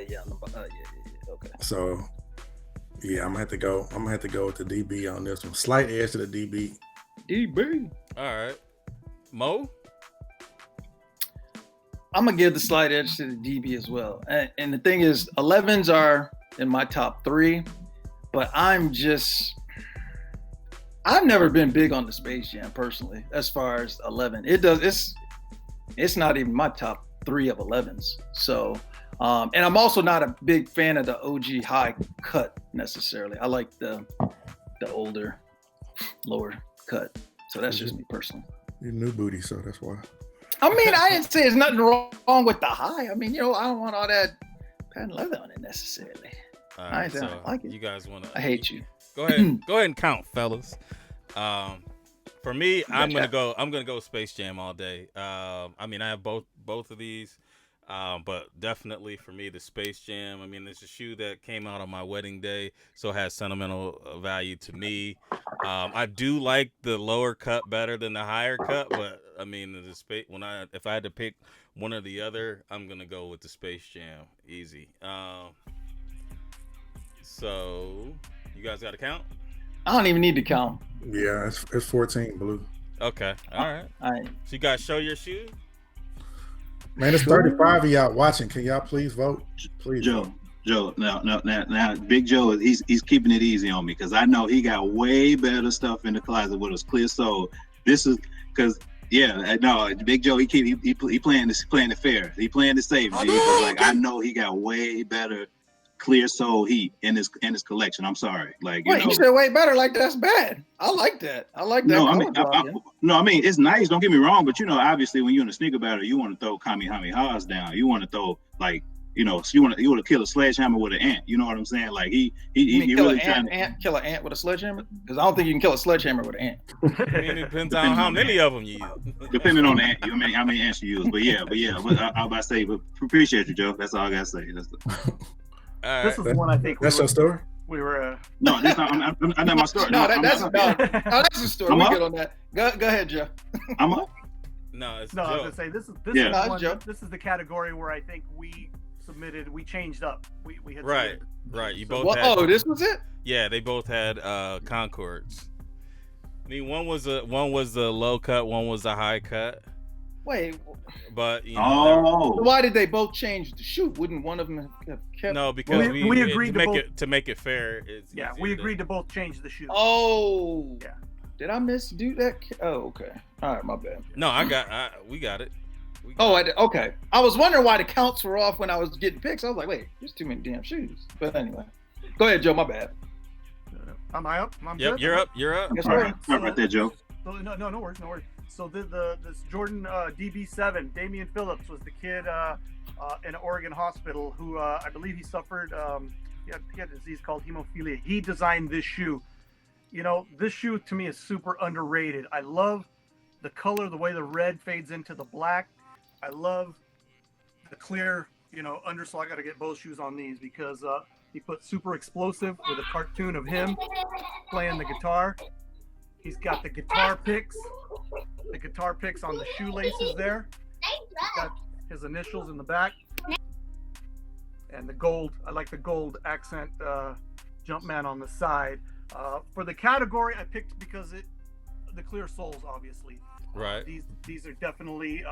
yeah, on the bottom. Yeah. Okay. So yeah, I'm gonna have to go with the DB on this one. Slight edge to the DB. DB. All right. Mo? I'm gonna give the slight edge to the DB as well. And the thing is, 11s are in my top 3, but I've never been big on the Space Jam personally. As far as 11, it's not even my top 3 of 11s. So, and I'm also not a big fan of the OG high cut necessarily. I like the older, lower cut. So that's just me personally. You new booty, so that's why. I mean, I didn't say there's nothing wrong with the high. I mean, I don't want all that patent leather on it necessarily. All right, so I like it. you guys want to? I hate you. Go ahead and count, fellas. For me, I'm gonna go Space Jam all day. I mean, I have both of these, but definitely for me, the Space Jam. I mean, it's a shoe that came out on my wedding day, so it has sentimental value to me. I do like the lower cut better than the higher cut, but I mean, if I had to pick one or the other, I'm gonna go with the Space Jam. Easy. So you guys got to count? I don't even need to count. Yeah, it's 14 blue. Okay, all right. All right. So you guys show your shoe. Man, it's 35 of y'all watching. Can y'all please vote? Please, Joe. Now, Big Joe, he's keeping it easy on me because I know he got way better stuff in the closet with us clear soul. This is because Big Joe, he playing the fair. He playing the safe. I know he got way better clear soul heat in his collection. I'm sorry. You said way better. Like that's bad. I like that. No, I mean it's nice. Don't get me wrong, but obviously when you're in a sneaker battle, you want to throw Kamehamehas down. You want to throw so you want to kill a sledgehammer with an ant. You know what I'm saying? Like he really trying to kill an ant with a sledgehammer. Because I don't think you can kill a sledgehammer with an ant. I mean, it depends on how many of them you use. Depending on the ant, how many ants you use. But yeah. But I about to say, but appreciate you, Joe. That's all I gotta say. This is one I think that's your story. We were. No, that's not. I'm not my story. That's a story. We get on that. Go ahead, Joe. I'm up. No, it's no. Joe. I was gonna say this is this is the category where I think we changed up. We had right. You both. This was it. Yeah, they both had Concords. I mean, one was the low cut, one was the high cut. Wait, but why did they both change the shoe? Wouldn't one of them have kept? No, because we agreed to make it fair. We agreed to both change the shoe. Oh, yeah. Did I do that? Oh, okay. All right, my bad. No, we got it. I did. Okay. I was wondering why the counts were off when I was getting picks. I was like, wait, there's too many damn shoes. But anyway, go ahead, Joe. My bad. Am I up? Yep, you're up. You're up. Yes, all right there, Joe. No worries. So this Jordan DB7, Damian Phillips was the kid in an Oregon hospital who I believe he suffered he had a disease called hemophilia. He designed this shoe. This shoe to me is super underrated. I love the color, the way the red fades into the black. I love the clear, undersole. I got to get both shoes on these because he put super explosive with a cartoon of him playing the guitar. He's got the guitar picks on the shoelaces there. He's got his initials in the back. And the gold, I like the gold accent Jumpman on the side. For the category, I picked because the clear soles, obviously. Right. These are definitely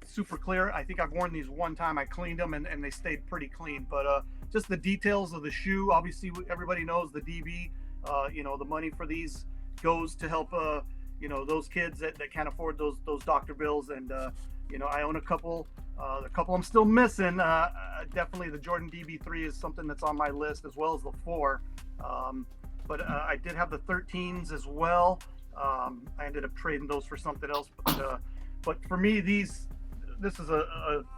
super clear. I think I've worn these one time. I cleaned them and they stayed pretty clean. But just the details of the shoe, obviously everybody knows the DB, the money for these goes to help those kids that can't afford those doctor bills. And I own a couple I'm still missing. Definitely the Jordan DB3 is something that's on my list, as well as the 4. But I did have the 13s as well. I ended up trading those for something else. But for me, this is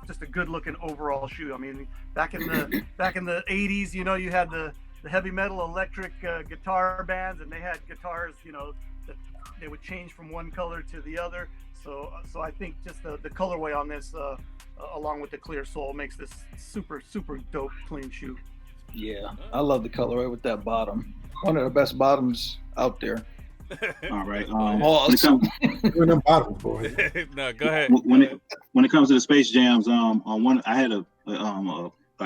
just a good looking overall shoe. I mean, back in the 80s, you had the heavy metal electric guitar bands, and they had guitars, that they would change from one color to the other. So I think just the colorway on this, along with the clear sole, makes this super, super dope clean shoe. Yeah, I love the colorway with that bottom. One of the best bottoms out there. All right. When them bottoms, boy. No, go ahead. When it comes to the Space Jams, on one I had a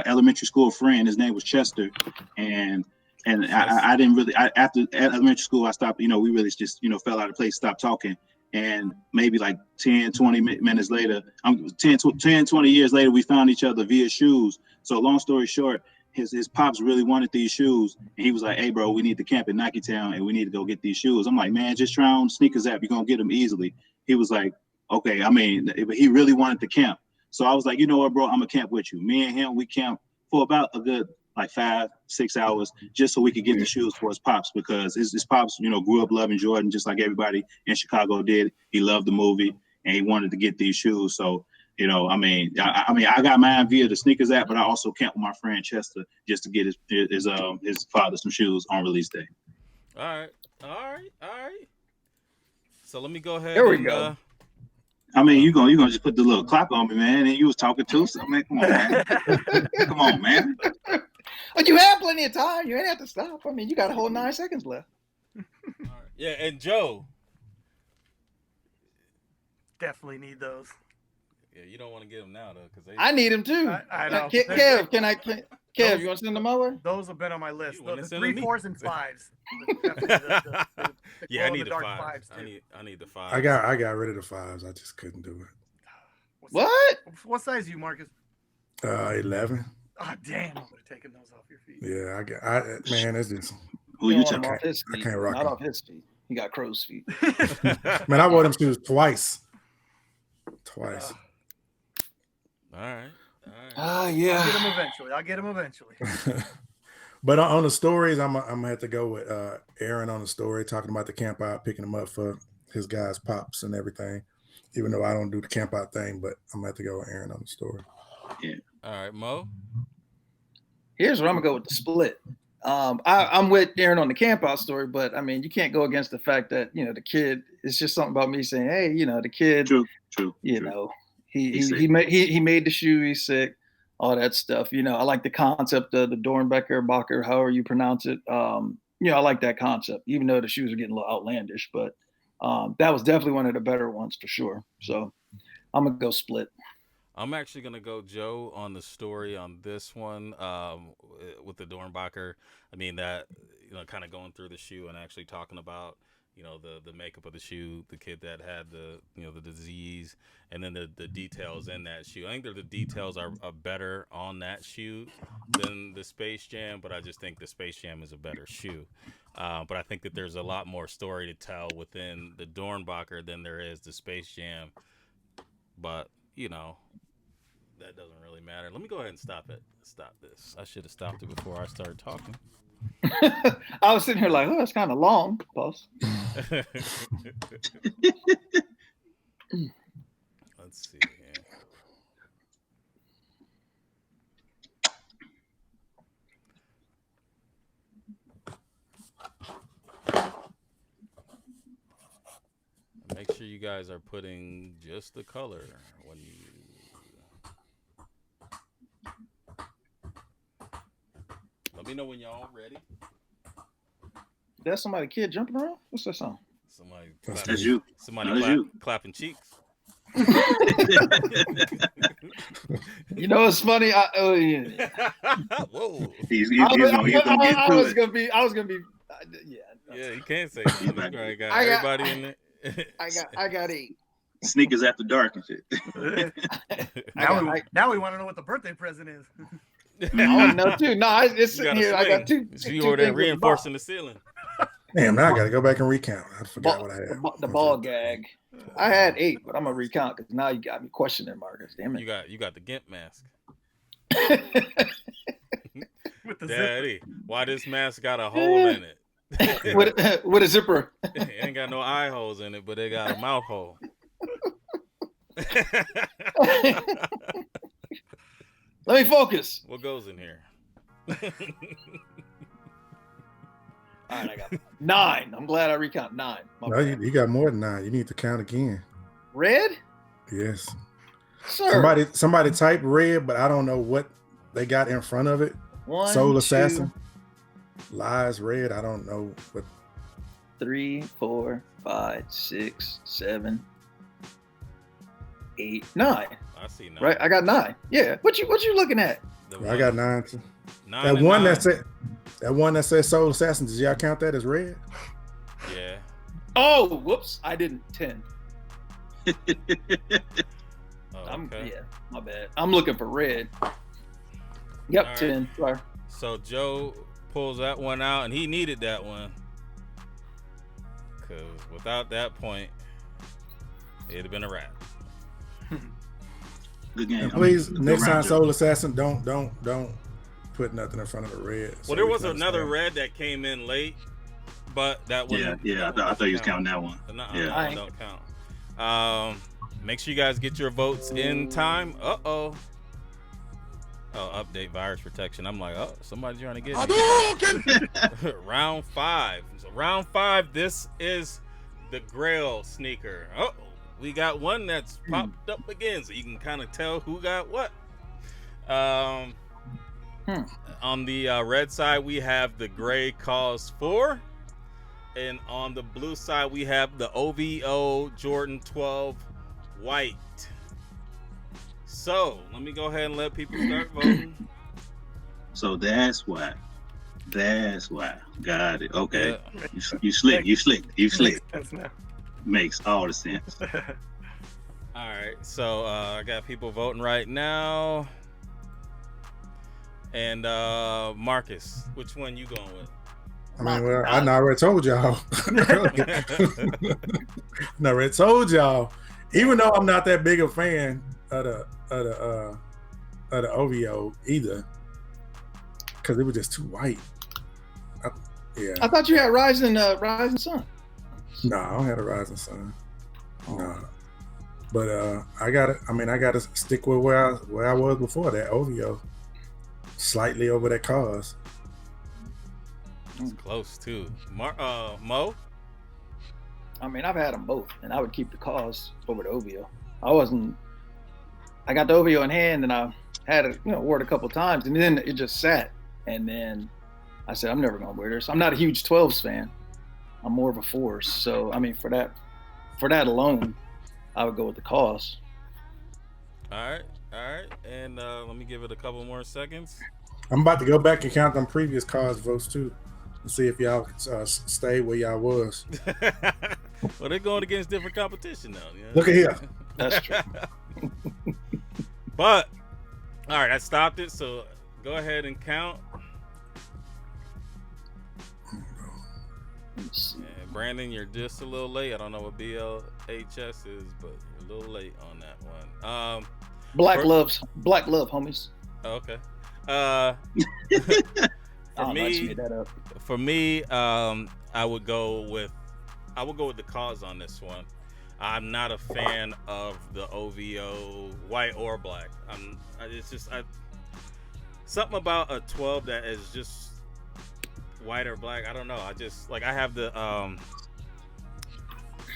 elementary school friend. His name was Chester, and I didn't really. After elementary school, I stopped. We really just fell out of place, stopped talking. And maybe like 10, 20 minutes later, 10, 20 years later, we found each other via shoes. So long story short, his pops really wanted these shoes. And he was like, hey, bro, we need to camp in Nike Town and we need to go get these shoes. I'm like, man, just try on Sneakers app. You're going to get them easily. He was like, okay. I mean, he really wanted to camp. So I was like, you know what, bro, I'm going to camp with you. Me and him, we camped for about a good like 5-6 hours just so we could get the shoes for his pops, because his pops, you know, grew up loving Jordan just like everybody in Chicago did. He loved the movie and he wanted to get these shoes. So, you know, I mean, I got mine via the Sneakers app, but I also camped with my friend Chester just to get his father some shoes on release day. All right. So let me go ahead. There we go. I mean, you gonna just put the little clock on me, man, and you was talking too. So man, come on, man. Come on, man. But you have plenty of time. You ain't have to stop. I mean, you got a whole 9 seconds left. All right. Yeah, and Joe. Definitely need those. Yeah, you don't want to get them now though, because I need them too. I know. Kev, Kev, you want to send them over? Those have been on my list. You The wanna send 3, them 4s, and 5s. yeah, I need the dark 5. vibes, too. I need the 5. I got rid of the 5s. I just couldn't do it. What size are you, Marcus? 11. Oh, damn. I would have taken those off your feet. Yeah, man, it's just. Who you talking talking? off his feet? I can't rock Not them. off his feet. He got crow's feet. Man, I wore them shoes twice. Twice. All right. Yeah. I'll get him eventually. But on the stories, I'm gonna have to go with Aaron on the story, talking about the camp out, picking him up for his guys' pops and everything. Even though I don't do the camp out thing, but I'm gonna have to go with Aaron on the story. Yeah. All right, Mo. Here's where I'm gonna go with the split. I'm with Aaron on the camp out story, but I mean, you can't go against the fact that, you know, the kid, it's just something about me saying, hey, you know, the kid, True. you know, he made the shoe, he's sick, all that stuff. You know, I like the concept of the Dornbecker, Bacher, however you pronounce it. You know, I like that concept, even though the shoes are getting a little outlandish, but that was definitely one of the better ones for sure. So I'm gonna go split. I'm actually gonna go Joe on the story on this one with the Dornbacher. I mean, that, you know, kind of going through the shoe and actually talking about, you know, the makeup of the shoe, the kid that had the, you know, the disease, and then the details in that shoe. I think that the details are better on that shoe than the Space Jam, but I just think the Space Jam is a better shoe. But I think that there's a lot more story to tell within the Dornbacher than there is the Space Jam. But, you know, that doesn't really matter. Let me go ahead and stop this. I should have stopped it before I started talking. I was sitting here like, oh, that's kind of long, boss. Let's see here. Make sure you guys are putting just the color when you. Let me know when y'all ready. That's somebody kid jumping around? What's that song? Somebody That's you. clapping cheeks. You know, it's funny. Whoa. He's gonna get to it. I was gonna be. Yeah, you can't say that. I got everybody in there. I got 8. Sneakers after dark and shit. Now we want to know what the birthday present is. Oh no, too. No, it's sitting here. I got 2. You over there reinforcing the ceiling. Damn, now I gotta go back and recount. I forgot what I had. The ball gag. I had 8, but I'm gonna recount because now you got me questioning, Marcus. Damn it. You got the GIMP mask. With the Daddy, why this mask got a hole in it? with a zipper. It ain't got no eye holes in it, but it got a mouth hole. Let me focus. What goes in here? All right, I got 9. I'm glad I recount 9. No, you got more than 9. You need to count again. Red? Yes. Sir. Somebody typed red, but I don't know what they got in front of it. 1, Soul 2, Assassin. Lies red. I don't know what. 3, 4, 5, 6, 7, 8, 9. I see 9. Right, I got 9. Yeah. What you looking at? I got 9 too. 9 That and one 9. that one that says Soul Assassin. Did y'all count that as red? Yeah. Oh, whoops! I didn't. 10. Okay. Yeah, my bad. I'm looking for red. Yep, All 10. Sorry. So Joe pulls that one out, and he needed that one. Because without that point, it'd have been a wrap. Good game. And please, Good next time, round, Joe. Soul Assassin, don't put nothing in front of the red. Well, there was another red that came in late, but that one. Yeah. I thought you was counting that one. Yeah, that don't count. Make sure you guys get your votes in time. Oh, update virus protection. I'm like, oh, somebody's trying to get me. Round 5. So round 5, this is the Grail sneaker. Oh, we got one that's popped up again, so you can kind of tell who got what. On the red side, we have the Gray Cause 4. And on the blue side, we have the OVO Jordan 12 White. So, let me go ahead and let people start voting. So that's why. Got it. Okay. Yeah. You slick. That's now. Makes all the sense. All right, so I got people voting right now. And Marcus, which one you going with? I mean, well, I already told y'all. I already told y'all. Even though I'm not that big a fan of the OVO either, because it was just too white. I thought you had Rising Sun. No, I don't have a Rising Sun. No, but I gotta stick with where I was before that OVO, slightly over that Cause. It's close too. Mo? I mean, I've had them both, and I would keep the Cause over the OVO. I got the OVO in hand, and I had it, wore it a couple times, and then it just sat. And then I said, I'm never gonna wear this. I'm not a huge 12s fan. I'm more of a 4s. So I mean, for that alone, I would go with the Cause. All right. And let me give it a couple more seconds. I'm about to go back and count them previous Cause votes too, and see if y'all stay where y'all was. Well, they're going against different competition now. You know? Look at here. That's true. But all right, I stopped it. So go ahead and count. And Brandon, you're just a little late. I don't know what BLHS is, but you're a little late on that one. Black love, homies. Okay. For me, I would go with the Cause on this one. I'm not a fan of the OVO white or black. Something about a 12 that is just white or black. I don't know. I have the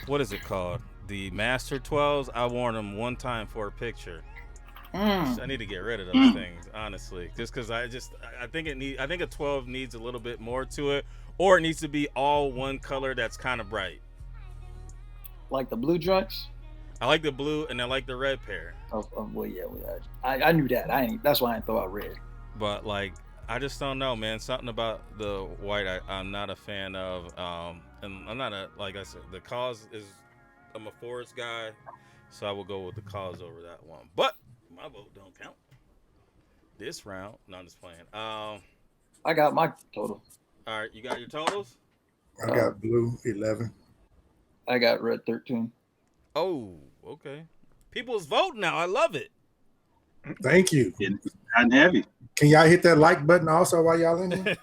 what is it called? The Master 12s. I worn them one time for a picture. I need to get rid of those things, honestly. Just because I think a 12 needs a little bit more to it, or it needs to be all one color that's kind of bright. Like the blue joints? I like the blue and I like the red pair. Well, yeah, I knew that. That's why I didn't throw out red. But I just don't know, man. Something about the white I'm not a fan of. And I'm not like I said, the Cause is, I'm a Forest guy, so I will go with the Cause over that one. But my vote don't count this round. No, I'm just playing. I got my total. All right, you got your totals? I got blue 11. I got red 13. Oh, okay. People's voting now. I love it. Thank you. I'm heavy. Can y'all hit that like button also while y'all in here?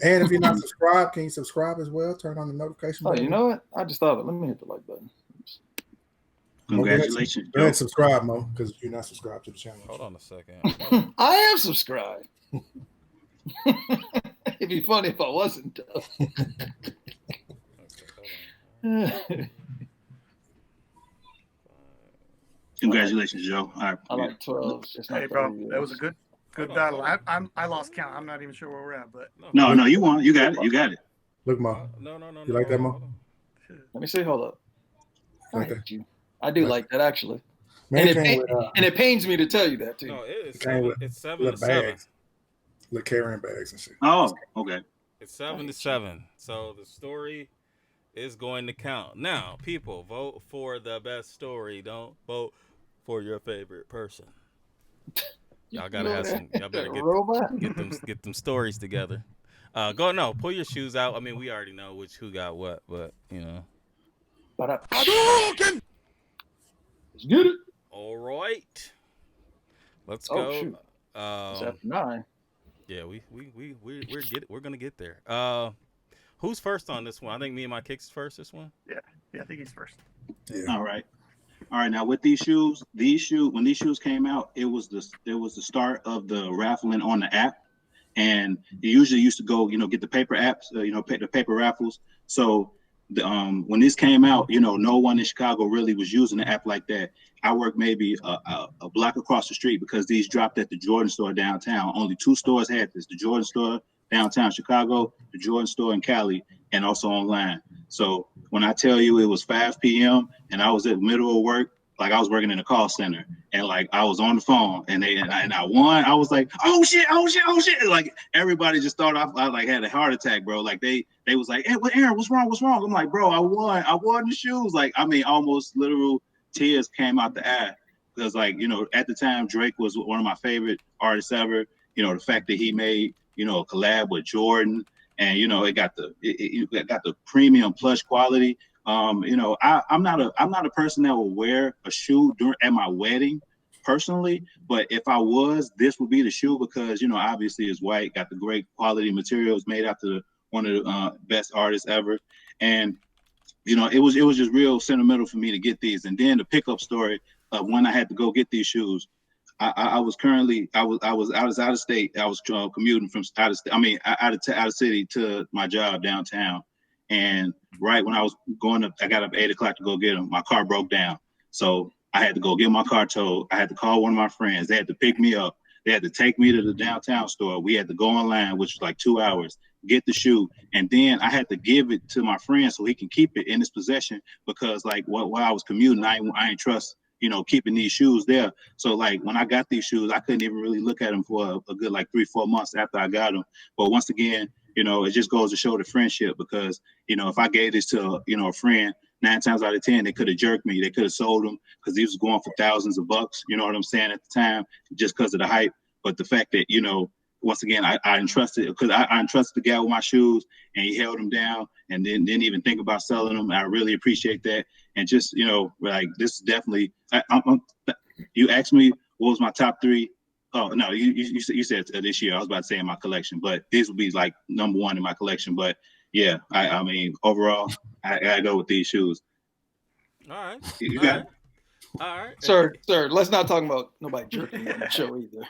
and if you're not subscribed, can you subscribe as well? Turn on the notification button. You know what? I just thought of it. Let me hit the like button. Congratulations. Go ahead and subscribe, Mo, because you're not subscribed to the channel. Hold on a second. I am subscribed. It'd be funny if I wasn't, though. Okay, Congratulations, Joe. I like 12. Hey, bro, that was a good battle. I lost count. I'm not even sure where we're at, but no, you won. You got it. Look, Mo. No. You like that, Mo? Let me see. Hold up. Like that. I do like that, actually. Man, and it pains me to tell you that, too. No, it's 7 to little 7. bags, little carrying bags and shit. Oh, okay. It's 7 to 7. So the story is going to count. Now, people, vote for the best story. Don't vote for your favorite person. Y'all gotta have some. Y'all better get them stories together. Pull your shoes out. I mean, we already know who got what, but you know. Hadouken! Let's get it. All right, let's Oh, go. shoot. It's after 9. Yeah, we're gonna get there. Who's first on this one? I think MeNMyKickz first. This one. Yeah, I think he's first. Yeah. All right. Now with these shoes, when these shoes came out, it was the start of the raffling on the app, and you usually used to go, get the paper apps, the paper raffles. So when this came out, no one in Chicago really was using the app like that. I worked maybe a block across the street because these dropped at the Jordan store downtown. Only 2 stores had this: the Jordan store downtown Chicago, the Jordan store in Cali, and also online. So when I tell you it was 5 p.m. and I was at the middle of work, like I was working in a call center, and like I was on the phone, and I won. I was like, oh shit! Like everybody just thought I like had a heart attack, bro. Like they was like, hey, Aaron, what's wrong? I'm like, bro, I won the shoes. Like, I mean, almost literal tears came out the eye because, like, at the time Drake was one of my favorite artists ever. The fact that he made a collab with Jordan, and it got the premium plush quality. I'm not a person that will wear a shoe at my wedding personally, but if I was, this would be the shoe because obviously it's white, got the great quality materials, made after one of the best artists ever, and it was just real sentimental for me to get these. And then the pickup story of when I had to go get these shoes. I was out of state. I was commuting from out of city to my job downtown. And right when I was going up, I got up 8 o'clock to go get them. My car broke down. So I had to go get my car towed. I had to call one of my friends. They had to pick me up. They had to take me to the downtown store. We had to go online, which was like 2 hours, get the shoe. And then I had to give it to my friend so he can keep it in his possession because like while I was commuting, I ain't trust keeping these shoes there. So like when I got these shoes, I couldn't even really look at them for a good like 3-4 months after I got them. But once again, it just goes to show the friendship because, if I gave this to, a friend, 9 times out of 10, they could have jerked me. They could have sold them because he was going for thousands of bucks, you know what I'm saying, at the time, just because of the hype. But the fact that, once again, I entrusted because I entrusted the guy with my shoes and he held them down and then didn't even think about selling them. I really appreciate that. And just, like this is definitely, you asked me what was my top 3. Oh, no, you said this year. I was about to say in my collection, but these would be like number 1 in my collection. But yeah, I mean, overall, I gotta go with these shoes. All right. You got it. All right. Sir, let's not talk about nobody jerking on the show either.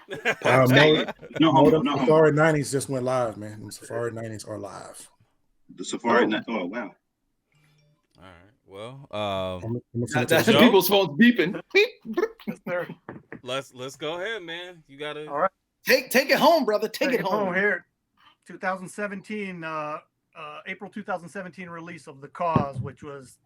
No homo. Safari 90s just went live, man. The Safari 90s are live. The Safari. Oh wow. All right. Well, that's people's phones beeping. Let's go ahead, man. You gotta. All right. Take it home, brother. Take it home. Here. 2017, April 2017 release of The Cause, which was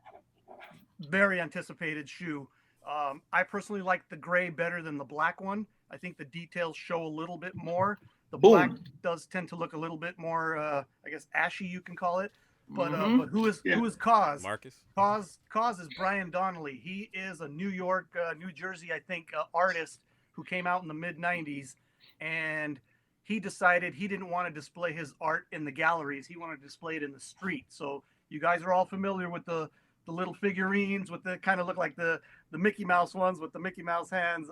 very anticipated shoe. I personally like the gray better than the black one. I think the details show a little bit more. The black does tend to look a little bit more, I guess, ashy, you can call it. But but who is Cause? Marcus. Cause is Brian Donnelly. He is a New York, New Jersey, I think, artist who came out in the mid 90s, and he decided he didn't want to display his art in the galleries. He wanted to display it in the street. So you guys are all familiar with the little figurines with the kind of look like the Mickey Mouse ones with the Mickey Mouse hands.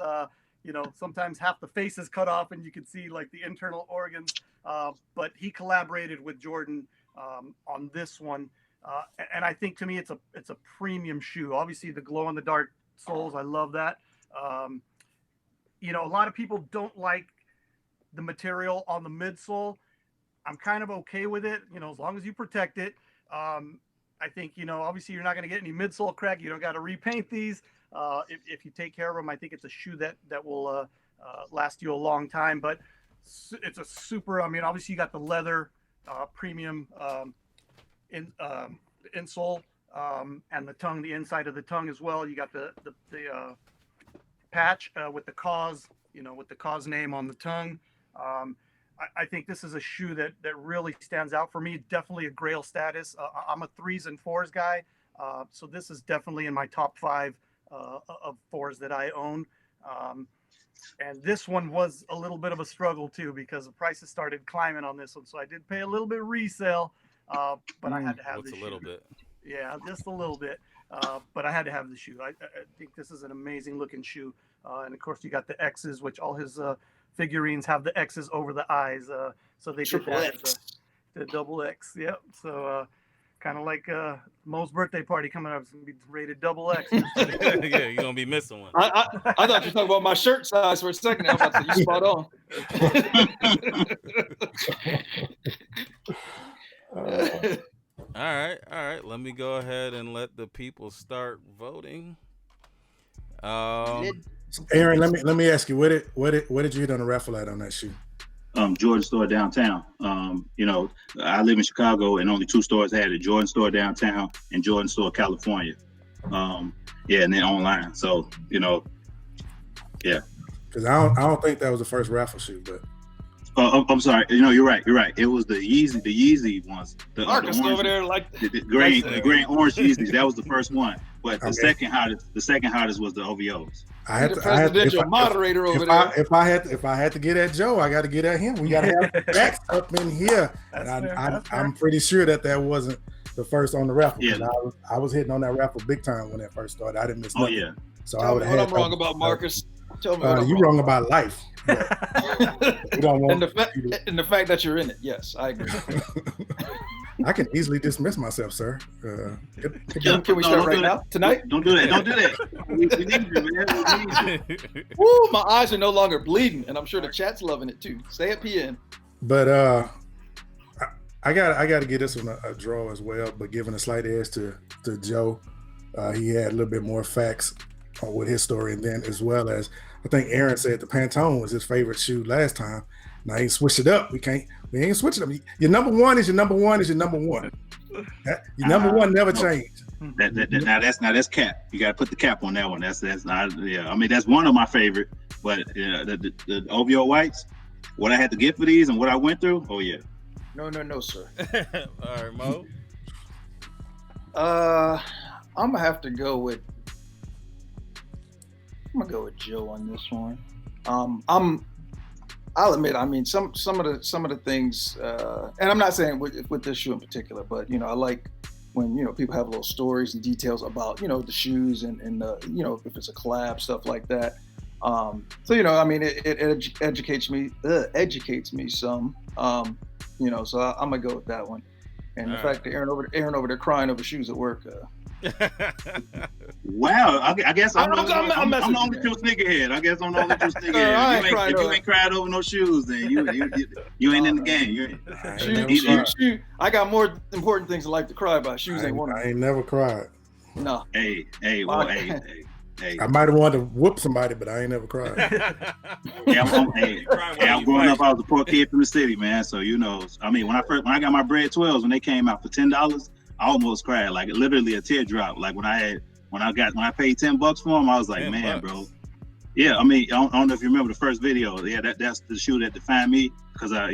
Sometimes half the face is cut off and you can see like the internal organs. But he collaborated with Jordan on this one. And I think to me, it's a premium shoe. Obviously the glow in the dark soles. I love that. A lot of people don't like the material on the midsole. I'm kind of okay with it, as long as you protect it. I think, obviously you're not going to get any midsole crack. You don't got to repaint these. If you take care of them, I think it's a shoe that will last you a long time. But it's a super, obviously you got the leather premium insole and the tongue, the inside of the tongue as well. You got the patch with the Cause, with the Cause name on the tongue. I think this is a shoe that really stands out for me. Definitely a Grail status. I'm a 3s and 4s guy, so this is definitely in my top 5 of 4s that I own. And this one was a little bit of a struggle too, because the prices started climbing on this one. So I did pay a little bit resale, but I had to have this shoe. What's a little bit? Yeah, just a little bit. But I had to have the shoe. I think this is an amazing looking shoe. And of course you got the X's, which all his figurines have the X's over the eyes. So they did that. The double X. Yep. So kind of like Mo's birthday party coming up. It's going to be rated double X. Yeah, you're going to be missing one. I thought you were talking about my shirt size for a second. I was about to say, you spot on. All right. Let me go ahead and let the people start voting. Aaron, let me ask you, what did you hit on the raffle at on that shoe? Jordan store downtown. You know, I live in Chicago and only 2 stores had it: Jordan store downtown and Jordan store California. Yeah, and then online. So, you know, yeah. Because I don't think that was the first raffle shoe, but I'm sorry. You know, you're right. It was the Yeezy ones. The Marcus orange, over there like the green orange Yeezys. That was the first one. But the second hottest was the OVOs. I had the to, presidential moderator over there. If I had to get at Joe, I got to get at him. We got to have facts up in here. And I'm pretty sure that wasn't the first on the raffle. Yeah. I was hitting on that raffle big time when that first started. I didn't miss nothing. Oh yeah. So Tell me what I'm wrong about, Marcus. Tell me what I'm you wrong about life. You don't want and the fact that you're in it. Yes, I agree. I can easily dismiss myself, sir. Can we start right now? Tonight? Don't do that. We need you, man. We need you. Woo, my eyes are no longer bleeding, and I'm sure the chat's loving it too. Stay at PN. But I got to give this one a draw as well, but giving a slight edge to Joe. He had a little bit more facts with his story, and then as well as I think Aaron said the Pantone was his favorite shoe last time. Now he switched it up. We ain't switching them. Your number one is your number one is your number one. Your number one never changed. Now that's cap. You got to put the cap on that one. That's not. Yeah, I mean that's one of my favorite. But the OVO whites, what I had to get for these and what I went through. Oh yeah. No, sir. All right, Mo. I'm gonna have to go with. I'm gonna go with Joe on this one. I'll admit, I mean, some of the things, and I'm not saying with this shoe in particular, but you know, I like when people have little stories and details about the shoes and if it's a collab, stuff like that. So I mean, it educates me some. So I'm gonna go with that one. And the fact that Aaron over there crying over shoes at work. Wow, I guess I'm the only true sneakerhead. I guess I'm the only true sneakerhead. If you ain't cried over no shoes, then you ain't in the game. Shoe. I got more important things in life to cry about. Shoes ain't one of them. I ain't never cried. No. Hey. I might have wanted to whoop somebody, but I ain't never cried. I'm growing up. I was a poor kid from the city, man. So I mean, when I got my Bread 12s when they came out for $10. I almost cried, like literally a teardrop. Like when I paid $10 for them, I was like, man, bro. Yeah, I mean, I don't know if you remember the first video. Yeah, that's the shoe that defined me because that's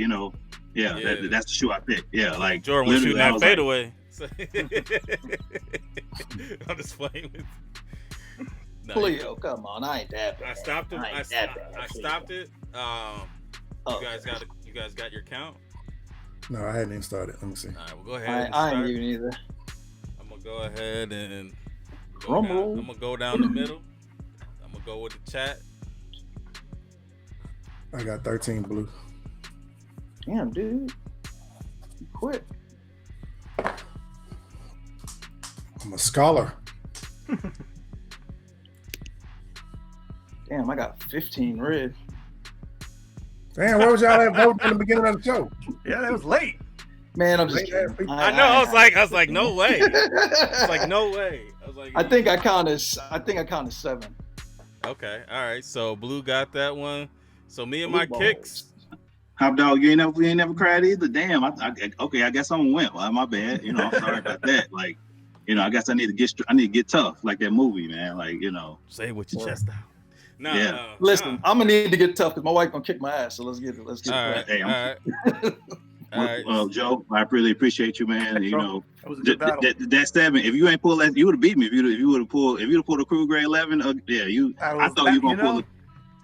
the shoe I picked. Yeah, like Jordan was shooting that fadeaway. I'm just playing with. No, Cleo, come on, I ain't that bad. I stopped it. I stopped it. You guys got your count? No, I hadn't even started. Let me see. All right, we'll go ahead. I ain't even either. I'm gonna go ahead and I'm gonna go down the middle. I'm gonna go with the chat. I got 13 blue. Damn, dude, you quit. I'm a scholar. Damn, I got 15 red. Damn, where was y'all at voting in the beginning of the show? Yeah, that was late. Man, I'm just kidding. I know. I was like, no way. It's like no way. I was like, I think I counted 7. Okay, all right. So blue got that one. So MeNMyKickz. Hop dog, you ain't never cried either. Damn. Okay, I guess I'm gonna win. Well, my bad. I'm sorry about that. Like, I guess I need to get tough, like that movie, man. Like, Say it with your chest out. No, Yeah. no. Listen, no. I'm gonna need to get tough because my wife gonna kick my ass. So let's get it. Let's get All it. right, Hey, all right, all right. Well, Joe, I really appreciate you, man. You Bro, know, that was a good battle. that 7. If you ain't pulled that, you would have beat me. If you would have pulled a Cool Grade 11. Yeah, I thought you were gonna pull it.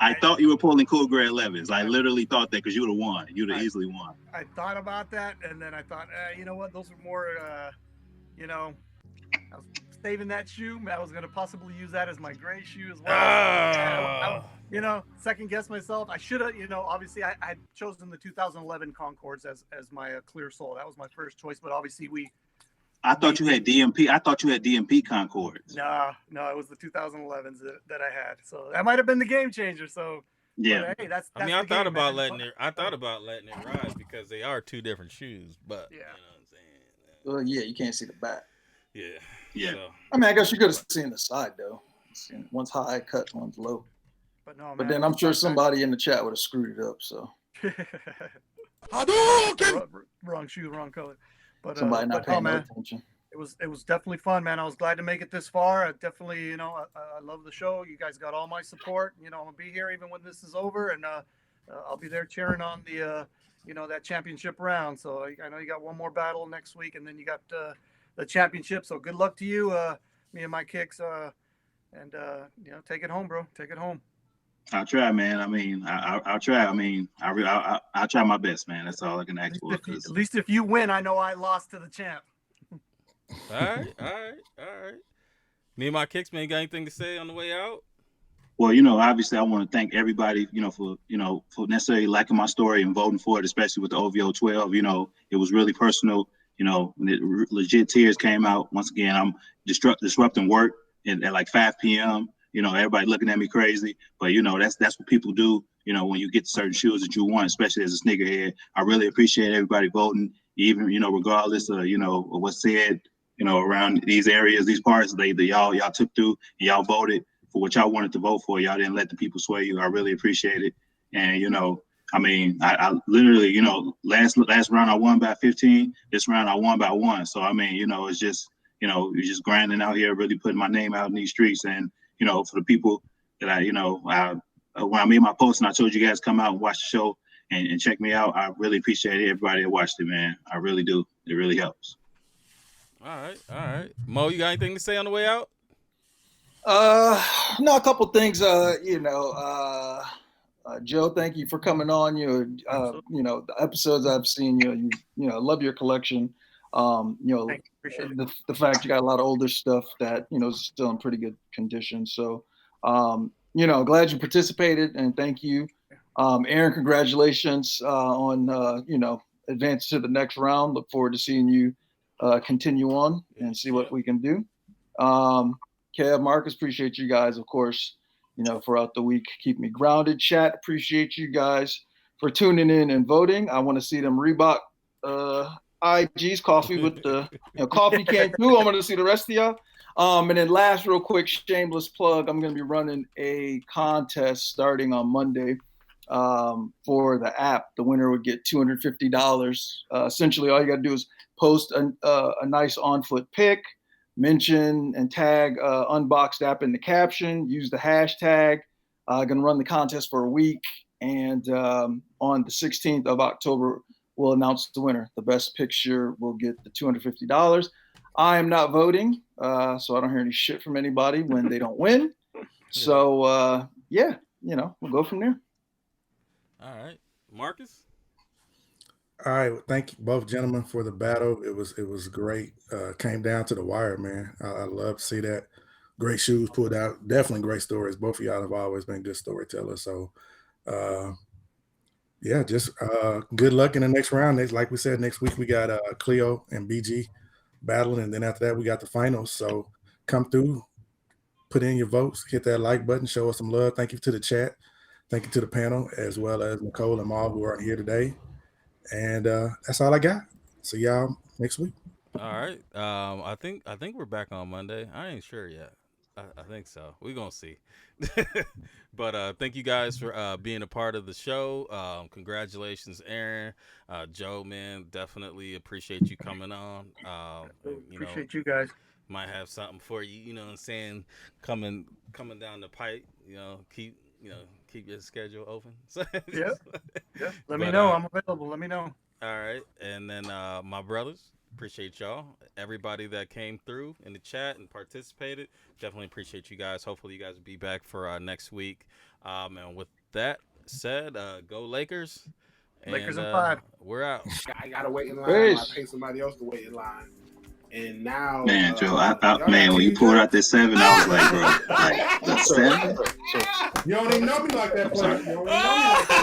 I thought you were pulling Cool Grade 11s. I literally thought that because you would have won. You'd have easily won. I thought about that, and then I thought, you know what? Those are more, you know, I was saving that shoe. I was gonna possibly use that as my gray shoe as well. I, you know, second guess myself. I should have, you know, obviously I had chosen the 2011 Concords as my clear sole. That was my first choice, but obviously I thought you had DMP. I thought you had DMP Concords. No, it was the 2011s that I had. So that might have been the game changer. So yeah, but, hey, that's I mean, I thought about letting it ride because they are two different shoes, but yeah. you know what I'm saying? Well, yeah, you can't see the back. Yeah. So, I mean, I guess you could have seen the side though. One's high cut, one's low. But no, man. But then I'm sure somebody in the chat would have screwed it up. So wrong shoe, wrong color. But somebody not paying no attention. It was definitely fun, man. I was glad to make it this far. I definitely, you know, I love the show. You guys got all my support. You know, I'm gonna be here even when this is over, and I'll be there cheering on the, you know, that championship round. So I know you got one more battle next week, and then you got the championship. So good luck to you, MeNMyKickz, and you know, take it home, bro. Take it home. I'll try, man. I mean, I'll try. I mean, I'll try my best, man. That's all I can ask for. At least if you win, I know I lost to the champ. all right. MeNMyKickz, man, got anything to say on the way out? Well, you know, obviously, I want to thank everybody, for necessarily liking my story and voting for it, especially with the OVO 12. You know, it was really personal. You know, legit tears came out. Once again, I'm disrupting work at like 5 p.m. You know, everybody looking at me crazy, but you know, that's what people do. You know, when you get certain shoes that you want, especially as a sneakerhead. I really appreciate everybody voting, even, you know, regardless of, you know, of what's said, you know, around these areas, these parts, y'all took through and y'all voted for what y'all wanted to vote for. Y'all didn't let the people sway you. I really appreciate it. And, you know, I mean, I literally, you know, last round I won by 15. This round I won by 1. So, I mean, you know, it's just, you know, you're just grinding out here, really putting my name out in these streets. And, you know, for the people that when I made my post and I told you guys come out and watch the show and check me out, I really appreciate everybody that watched it, man. I really do. It really helps. All right. Mo, you got anything to say on the way out? No, a couple things. You know, Joe, thank you for coming on. You know, the episodes I've seen, you know, love your collection. You know, the fact you got a lot of older stuff that, you know, is still in pretty good condition. So, you know, glad you participated and thank you. Aaron, congratulations on, you know, advance to the next round. Look forward to seeing you continue on and see what we can do. Kev, Marcus, appreciate you guys, of course, you know, throughout the week. Keep me grounded. Chat, appreciate you guys for tuning in and voting. I want to see them Reebok IG's coffee with the coffee can too. I want to see the rest of y'all. And then last, real quick, shameless plug. I'm going to be running a contest starting on Monday for the app. The winner would get $250. Essentially, all you got to do is post a nice on-foot pic, mention and tag Unboxed App in the caption, use the hashtag. Going to run the contest for a week. And on the 16th of October, we'll announce the winner. The best picture will get the $250. I am not voting, so I don't hear any shit from anybody when they don't win. So, yeah, you know, we'll go from there. All right. Marcus? All right, well, thank you both gentlemen for the battle. It was great. Came down to the wire, man. I love to see that. Great shoes pulled out. Definitely great stories. Both of y'all have always been good storytellers. So, yeah, just good luck in the next round. Like we said, next week we got Cleo and BG battling, and then after that we got the finals. So come through, put in your votes, hit that like button, show us some love. Thank you to the chat. Thank you to the panel, as well as Nicole and Maul, who aren't here today. And that's all I got. See y'all next week. All right. I think we're back on Monday. I ain't sure yet. I think so. We're gonna see. But thank you guys for being a part of the show. Congratulations, Aaron. Joe, man, definitely appreciate you coming on. Appreciate you guys. Might have something for you, you know what I'm saying, coming down the pipe. You know, keep keep your schedule open. Yeah. Let me But, know. I'm available. Let me know. All right. And then my brothers, appreciate y'all. Everybody that came through in the chat and participated, definitely appreciate you guys. Hopefully you guys will be back for next week. And with that said, go Lakers. Lakers in 5. We're out. I gotta wait in line. I pay somebody else to wait in line. And now, man, Joe, man, when you pulled out that 7, I was like, bro, like the 7. You don't even know me like that, player. You don't even know me like that.